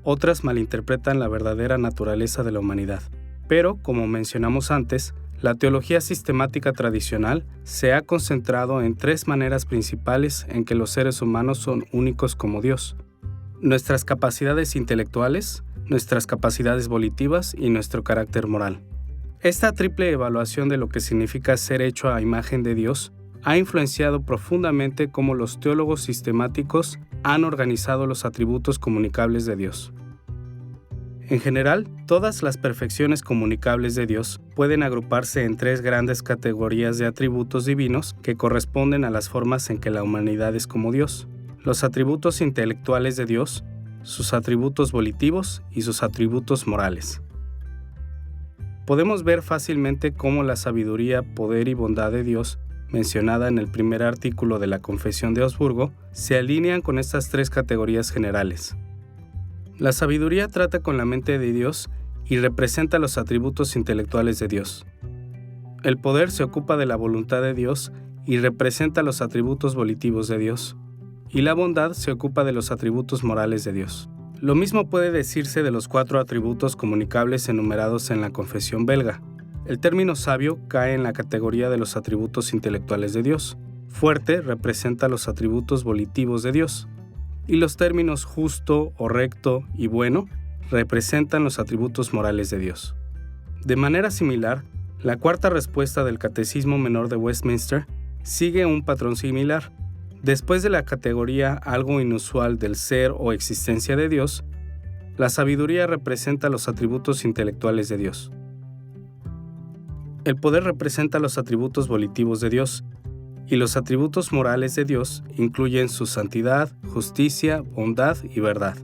Otras malinterpretan la verdadera naturaleza de la humanidad. Pero, como mencionamos antes, la teología sistemática tradicional se ha concentrado en tres maneras principales en que los seres humanos son únicos como Dios: nuestras capacidades intelectuales, nuestras capacidades volitivas y nuestro carácter moral. Esta triple evaluación de lo que significa ser hecho a imagen de Dios ha influenciado profundamente cómo los teólogos sistemáticos han organizado los atributos comunicables de Dios. En general, todas las perfecciones comunicables de Dios pueden agruparse en tres grandes categorías de atributos divinos que corresponden a las formas en que la humanidad es como Dios: los atributos intelectuales de Dios, sus atributos volitivos y sus atributos morales. Podemos ver fácilmente cómo la sabiduría, poder y bondad de Dios, mencionada en el primer artículo de la Confesión de Augsburgo, se alinean con estas tres categorías generales. La sabiduría trata con la mente de Dios y representa los atributos intelectuales de Dios. El poder se ocupa de la voluntad de Dios y representa los atributos volitivos de Dios. Y la bondad se ocupa de los atributos morales de Dios. Lo mismo puede decirse de los 4 atributos comunicables enumerados en la Confesión belga. El término sabio cae en la categoría de los atributos intelectuales de Dios. Fuerte representa los atributos volitivos de Dios. Y los términos justo o recto y bueno representan los atributos morales de Dios. De manera similar, la cuarta respuesta del Catecismo Menor de Westminster sigue un patrón similar. Después de la categoría algo inusual del ser o existencia de Dios, la sabiduría representa los atributos intelectuales de Dios. El poder representa los atributos volitivos de Dios, y los atributos morales de Dios incluyen su santidad, justicia, bondad y verdad.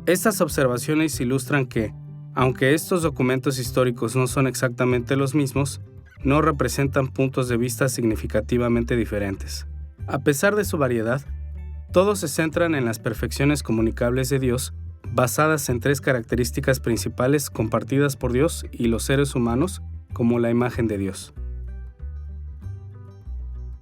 Estas observaciones ilustran que, aunque estos documentos históricos no son exactamente los mismos, no representan puntos de vista significativamente diferentes. A pesar de su variedad, todos se centran en las perfecciones comunicables de Dios, basadas en 3 características principales compartidas por Dios y los seres humanos como la imagen de Dios.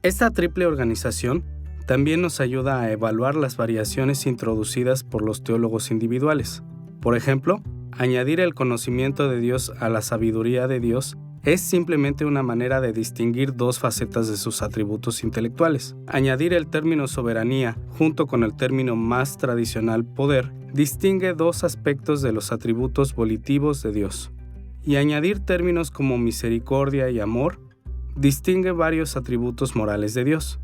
Esta triple organización también nos ayuda a evaluar las variaciones introducidas por los teólogos individuales. Por ejemplo, añadir el conocimiento de Dios a la sabiduría de Dios es simplemente una manera de distinguir 2 facetas de sus atributos intelectuales. Añadir el término soberanía junto con el término más tradicional poder distingue 2 aspectos de los atributos volitivos de Dios. Y añadir términos como misericordia y amor distingue varios atributos morales de Dios.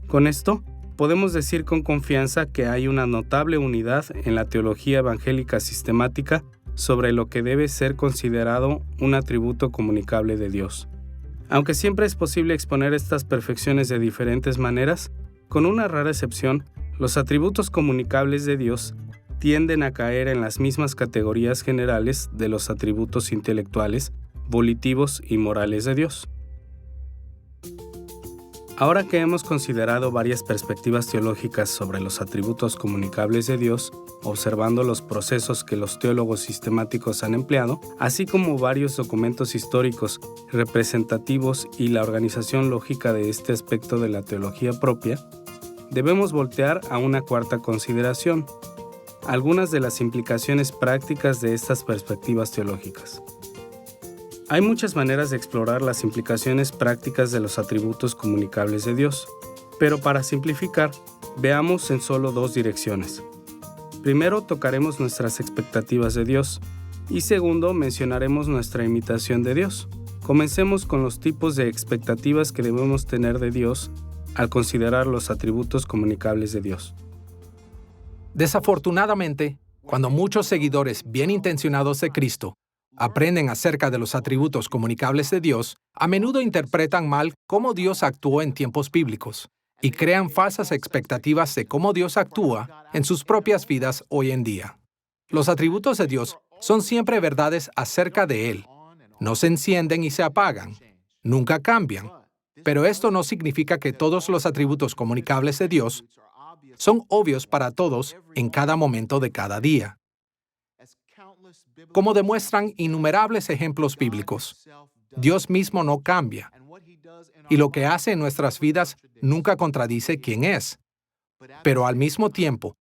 Con esto, podemos decir con confianza que hay una notable unidad en la teología evangélica sistemática sobre lo que debe ser considerado un atributo comunicable de Dios. Aunque siempre es posible exponer estas perfecciones de diferentes maneras, con una rara excepción, los atributos comunicables de Dios tienden a caer en las mismas categorías generales de los atributos intelectuales, volitivos y morales de Dios. Ahora que hemos considerado varias perspectivas teológicas sobre los atributos comunicables de Dios, observando los procesos que los teólogos sistemáticos han empleado, así como varios documentos históricos representativos y la organización lógica de este aspecto de la teología propia, debemos voltear a una cuarta consideración: algunas de las implicaciones prácticas de estas perspectivas teológicas. Hay muchas maneras de explorar las implicaciones prácticas de los atributos comunicables de Dios, pero para simplificar, veamos en solo 2 direcciones. Primero, tocaremos nuestras expectativas de Dios, y segundo, mencionaremos nuestra imitación de Dios. Comencemos con los tipos de expectativas que debemos tener de Dios al considerar los atributos comunicables de Dios. Desafortunadamente, cuando muchos seguidores bien intencionados de Cristo aprenden acerca de los atributos comunicables de Dios, a menudo interpretan mal cómo Dios actuó en tiempos bíblicos y crean falsas expectativas de cómo Dios actúa en sus propias vidas hoy en día. Los atributos de Dios son siempre verdades acerca de Él. No se encienden y se apagan. Nunca cambian. Pero esto no significa que todos los atributos comunicables de Dios son obvios para todos en cada momento de cada día. Como demuestran innumerables ejemplos bíblicos, Dios mismo no cambia, y lo que hace en nuestras vidas nunca contradice quién es. Pero al mismo tiempo,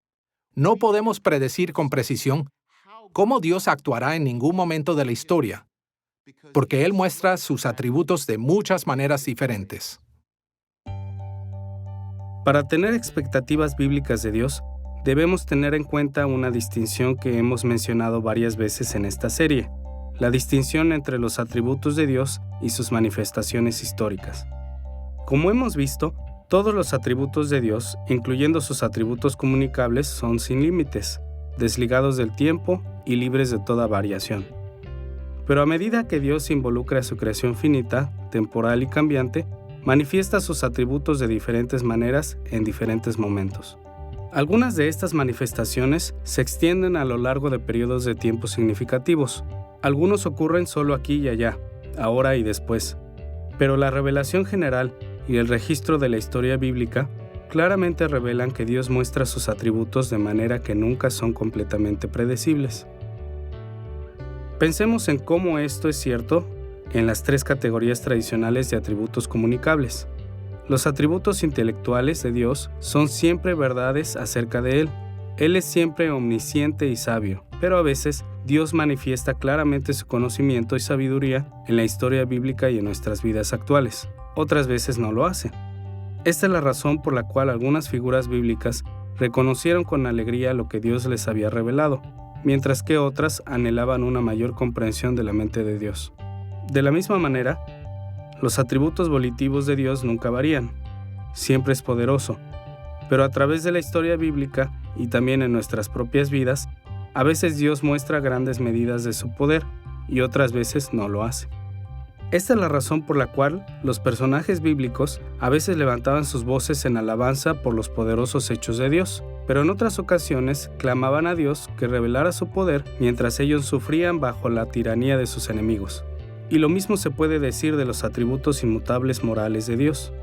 no podemos predecir con precisión cómo Dios actuará en ningún momento de la historia, porque Él muestra sus atributos de muchas maneras diferentes. Para tener expectativas bíblicas de Dios, debemos tener en cuenta una distinción que hemos mencionado varias veces en esta serie: la distinción entre los atributos de Dios y sus manifestaciones históricas. Como hemos visto, todos los atributos de Dios, incluyendo sus atributos comunicables, son sin límites, desligados del tiempo y libres de toda variación. Pero a medida que Dios involucra a su creación finita, temporal y cambiante, manifiesta sus atributos de diferentes maneras en diferentes momentos. Algunas de estas manifestaciones se extienden a lo largo de periodos de tiempo significativos. Algunos ocurren solo aquí y allá, ahora y después. Pero la revelación general y el registro de la historia bíblica claramente revelan que Dios muestra sus atributos de manera que nunca son completamente predecibles. Pensemos en cómo esto es cierto en las 3 categorías tradicionales de atributos comunicables. Los atributos intelectuales de Dios son siempre verdades acerca de Él. Él es siempre omnisciente y sabio, pero a veces Dios manifiesta claramente su conocimiento y sabiduría en la historia bíblica y en nuestras vidas actuales. Otras veces no lo hace. Esta es la razón por la cual algunas figuras bíblicas reconocieron con alegría lo que Dios les había revelado, mientras que otras anhelaban una mayor comprensión de la mente de Dios. De la misma manera, los atributos volitivos de Dios nunca varían. Siempre es poderoso. Pero a través de la historia bíblica y también en nuestras propias vidas, a veces Dios muestra grandes medidas de su poder y otras veces no lo hace. Esta es la razón por la cual los personajes bíblicos a veces levantaban sus voces en alabanza por los poderosos hechos de Dios, pero en otras ocasiones clamaban a Dios que revelara su poder mientras ellos sufrían bajo la tiranía de sus enemigos. Y lo mismo se puede decir de los atributos inmutables morales de Dios.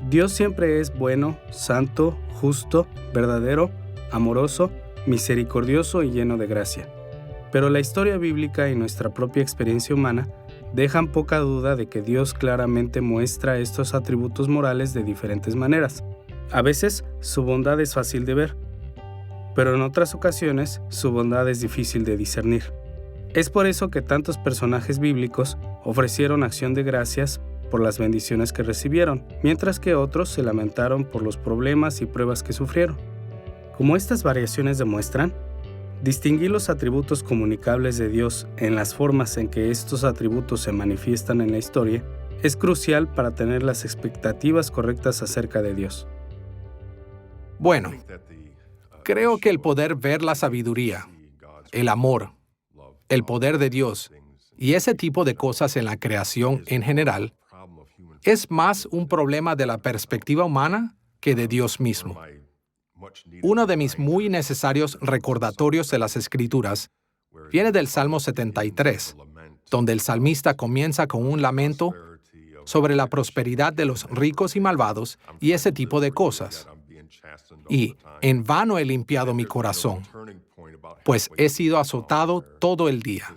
Dios siempre es bueno, santo, justo, verdadero, amoroso, misericordioso y lleno de gracia. Pero la historia bíblica y nuestra propia experiencia humana dejan poca duda de que Dios claramente muestra estos atributos morales de diferentes maneras. A veces, su bondad es fácil de ver, pero en otras ocasiones, su bondad es difícil de discernir. Es por eso que tantos personajes bíblicos ofrecieron acción de gracias por las bendiciones que recibieron, mientras que otros se lamentaron por los problemas y pruebas que sufrieron. Como estas variaciones demuestran, distinguir los atributos comunicables de Dios en las formas en que estos atributos se manifiestan en la historia es crucial para tener las expectativas correctas acerca de Dios. Bueno, creo que el poder ver la sabiduría, el amor, el poder de Dios y ese tipo de cosas en la creación en general es más un problema de la perspectiva humana que de Dios mismo. Uno de mis muy necesarios recordatorios de las Escrituras viene del Salmo 73, donde el salmista comienza con un lamento sobre la prosperidad de los ricos y malvados y ese tipo de cosas. Y en vano he limpiado mi corazón, pues he sido azotado todo el día.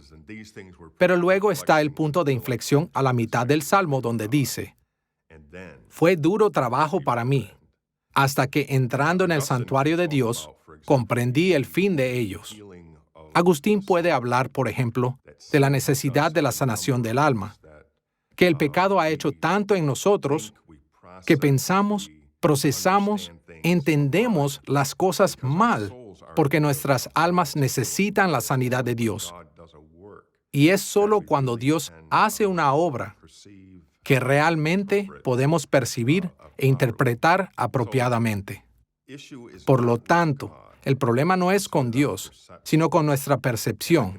Pero luego está el punto de inflexión a la mitad del Salmo donde dice, fue duro trabajo para mí, hasta que entrando en el santuario de Dios, comprendí el fin de ellos. Agustín puede hablar, por ejemplo, de la necesidad de la sanación del alma, que el pecado ha hecho tanto en nosotros que pensamos, procesamos, entendemos las cosas mal, porque nuestras almas necesitan la sanidad de Dios. Y es solo cuando Dios hace una obra que realmente podemos percibir e interpretar apropiadamente. Por lo tanto, el problema no es con Dios, sino con nuestra percepción.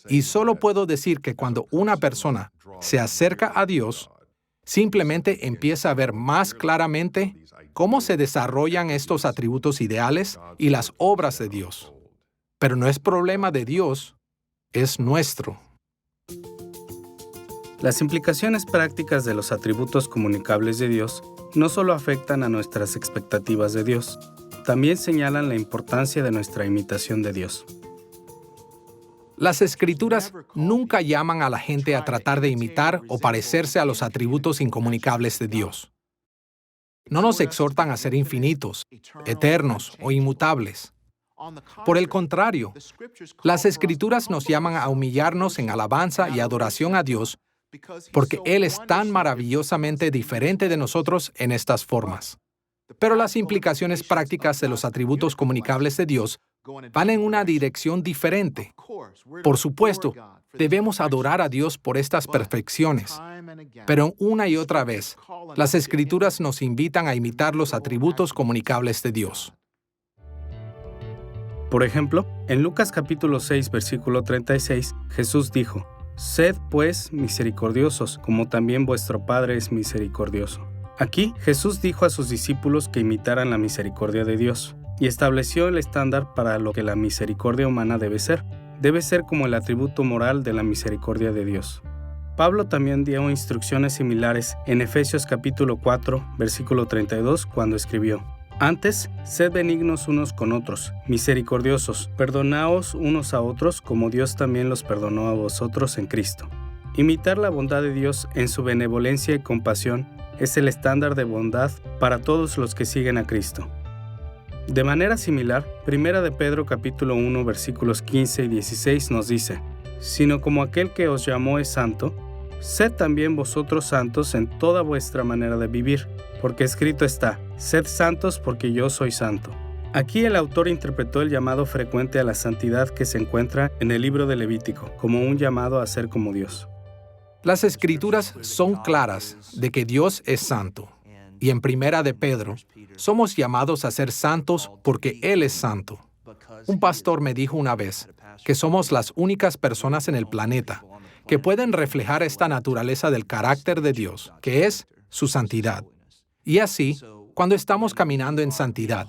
Y solo puedo decir que cuando una persona se acerca a Dios, simplemente empieza a ver más claramente cómo se desarrollan estos atributos ideales y las obras de Dios. Pero no es problema de Dios, es nuestro. Las implicaciones prácticas de los atributos comunicables de Dios no solo afectan a nuestras expectativas de Dios, también señalan la importancia de nuestra imitación de Dios. Las Escrituras nunca llaman a la gente a tratar de imitar o parecerse a los atributos incomunicables de Dios. No nos exhortan a ser infinitos, eternos o inmutables. Por el contrario, las Escrituras nos llaman a humillarnos en alabanza y adoración a Dios porque Él es tan maravillosamente diferente de nosotros en estas formas. Pero las implicaciones prácticas de los atributos comunicables de Dios van en una dirección diferente. Por supuesto, debemos adorar a Dios por estas perfecciones, pero una y otra vez, las Escrituras nos invitan a imitar los atributos comunicables de Dios. Por ejemplo, en Lucas capítulo 6, versículo 36, Jesús dijo, «Sed, pues, misericordiosos, como también vuestro Padre es misericordioso». Aquí, Jesús dijo a sus discípulos que imitaran la misericordia de Dios, y estableció el estándar para lo que la misericordia humana debe ser. Debe ser como el atributo moral de la misericordia de Dios. Pablo también dio instrucciones similares en Efesios capítulo 4, versículo 32, cuando escribió, «Antes, sed benignos unos con otros, misericordiosos, perdonaos unos a otros como Dios también los perdonó a vosotros en Cristo». Imitar la bondad de Dios en su benevolencia y compasión es el estándar de bondad para todos los que siguen a Cristo. De manera similar, 1 de Pedro capítulo 1 versículos 15 y 16 nos dice, «Sino como aquel que os llamó es santo, sed también vosotros santos en toda vuestra manera de vivir, porque escrito está, sed santos porque yo soy santo». Aquí el autor interpretó el llamado frecuente a la santidad que se encuentra en el libro de Levítico, como un llamado a ser como Dios. Las Escrituras son claras de que Dios es santo. Y en 1 de Pedro, somos llamados a ser santos porque Él es santo. Un pastor me dijo una vez que somos las únicas personas en el planeta que pueden reflejar esta naturaleza del carácter de Dios, que es su santidad. Y así, cuando estamos caminando en santidad,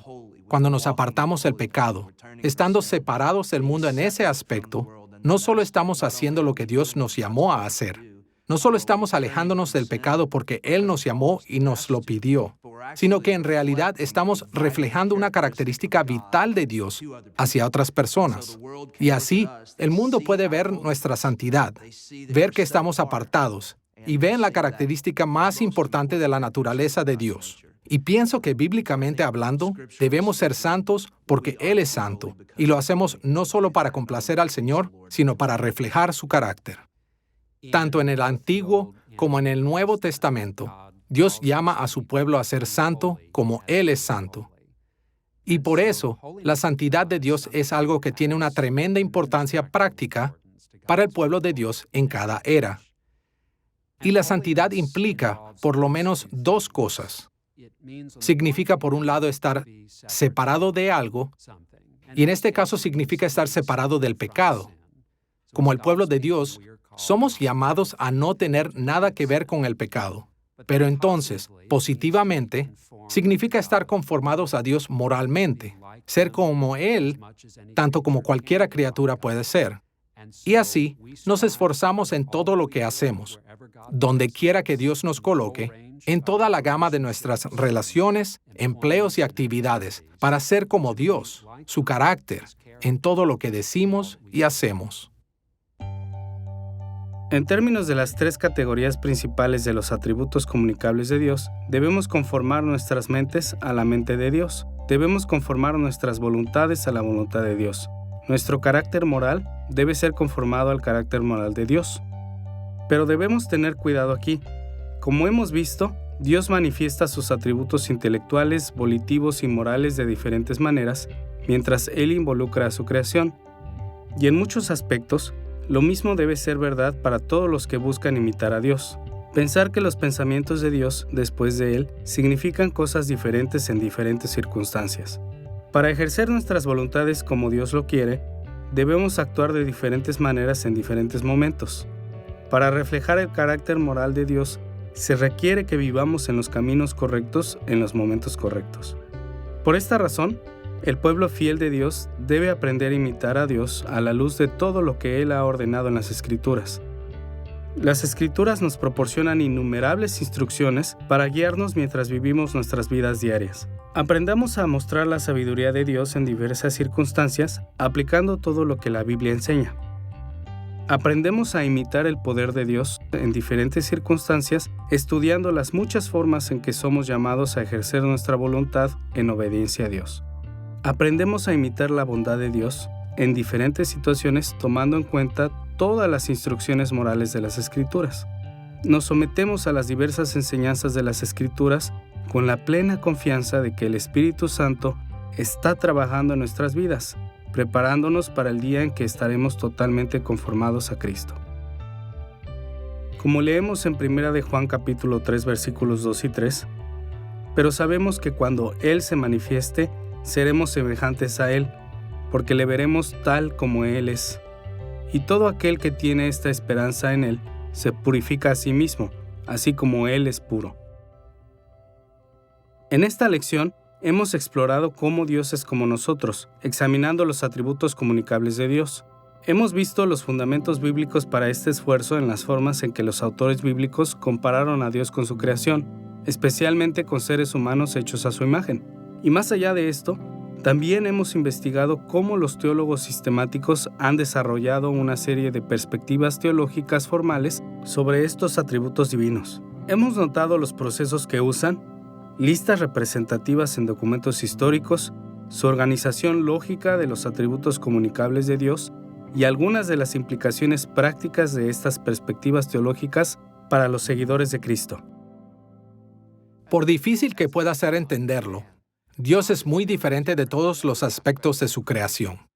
cuando nos apartamos del pecado, estando separados del mundo en ese aspecto, no solo estamos haciendo lo que Dios nos llamó a hacer, No solo estamos alejándonos del pecado porque Él nos llamó y nos lo pidió, sino que en realidad estamos reflejando una característica vital de Dios hacia otras personas. Y así, el mundo puede ver nuestra santidad, ver que estamos apartados, y ven la característica más importante de la naturaleza de Dios. Y pienso que bíblicamente hablando, debemos ser santos porque Él es santo, y lo hacemos no solo para complacer al Señor, sino para reflejar su carácter. Tanto en el Antiguo como en el Nuevo Testamento, Dios llama a su pueblo a ser santo como Él es santo. Y por eso, la santidad de Dios es algo que tiene una tremenda importancia práctica para el pueblo de Dios en cada era. Y la santidad implica por lo menos dos cosas. Significa, por un lado, estar separado de algo, y en este caso significa estar separado del pecado. Como el pueblo de Dios, somos llamados a no tener nada que ver con el pecado. Pero entonces, positivamente, significa estar conformados a Dios moralmente, ser como Él, tanto como cualquier criatura puede ser. Y así, nos esforzamos en todo lo que hacemos, donde quiera que Dios nos coloque, en toda la gama de nuestras relaciones, empleos y actividades, para ser como Dios, su carácter, en todo lo que decimos y hacemos. En términos de las tres categorías principales de los atributos comunicables de Dios, debemos conformar nuestras mentes a la mente de Dios. Debemos conformar nuestras voluntades a la voluntad de Dios. Nuestro carácter moral debe ser conformado al carácter moral de Dios. Pero debemos tener cuidado aquí. Como hemos visto, Dios manifiesta sus atributos intelectuales, volitivos y morales de diferentes maneras, mientras Él involucra a su creación. Y en muchos aspectos, lo mismo debe ser verdad para todos los que buscan imitar a Dios. Pensar que los pensamientos de Dios, después de Él, significan cosas diferentes en diferentes circunstancias. Para ejercer nuestras voluntades como Dios lo quiere, debemos actuar de diferentes maneras en diferentes momentos. Para reflejar el carácter moral de Dios, se requiere que vivamos en los caminos correctos en los momentos correctos. Por esta razón, el pueblo fiel de Dios debe aprender a imitar a Dios a la luz de todo lo que Él ha ordenado en las Escrituras. Las Escrituras nos proporcionan innumerables instrucciones para guiarnos mientras vivimos nuestras vidas diarias. Aprendamos a mostrar la sabiduría de Dios en diversas circunstancias, aplicando todo lo que la Biblia enseña. Aprendemos a imitar el poder de Dios en diferentes circunstancias, estudiando las muchas formas en que somos llamados a ejercer nuestra voluntad en obediencia a Dios. Aprendemos a imitar la bondad de Dios en diferentes situaciones, tomando en cuenta todas las instrucciones morales de las Escrituras. Nos sometemos a las diversas enseñanzas de las Escrituras con la plena confianza de que el Espíritu Santo está trabajando en nuestras vidas, preparándonos para el día en que estaremos totalmente conformados a Cristo. Como leemos en 1 de Juan capítulo 3 versículos 2 y 3, pero sabemos que cuando Él se manifieste, seremos semejantes a Él, porque le veremos tal como Él es. Y todo aquel que tiene esta esperanza en Él se purifica a sí mismo, así como Él es puro. En esta lección, hemos explorado cómo Dios es como nosotros, examinando los atributos comunicables de Dios. Hemos visto los fundamentos bíblicos para este esfuerzo en las formas en que los autores bíblicos compararon a Dios con su creación, especialmente con seres humanos hechos a su imagen. Y más allá de esto, también hemos investigado cómo los teólogos sistemáticos han desarrollado una serie de perspectivas teológicas formales sobre estos atributos divinos. Hemos notado los procesos que usan, listas representativas en documentos históricos, su organización lógica de los atributos comunicables de Dios y algunas de las implicaciones prácticas de estas perspectivas teológicas para los seguidores de Cristo. Por difícil que pueda ser entenderlo, Dios es muy diferente de todos los aspectos de su creación.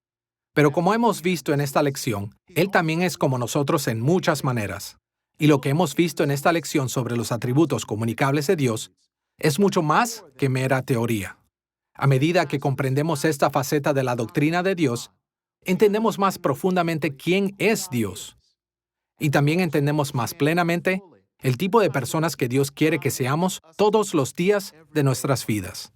Pero como hemos visto en esta lección, Él también es como nosotros en muchas maneras. Y lo que hemos visto en esta lección sobre los atributos comunicables de Dios es mucho más que mera teoría. A medida que comprendemos esta faceta de la doctrina de Dios, entendemos más profundamente quién es Dios. Y también entendemos más plenamente el tipo de personas que Dios quiere que seamos todos los días de nuestras vidas.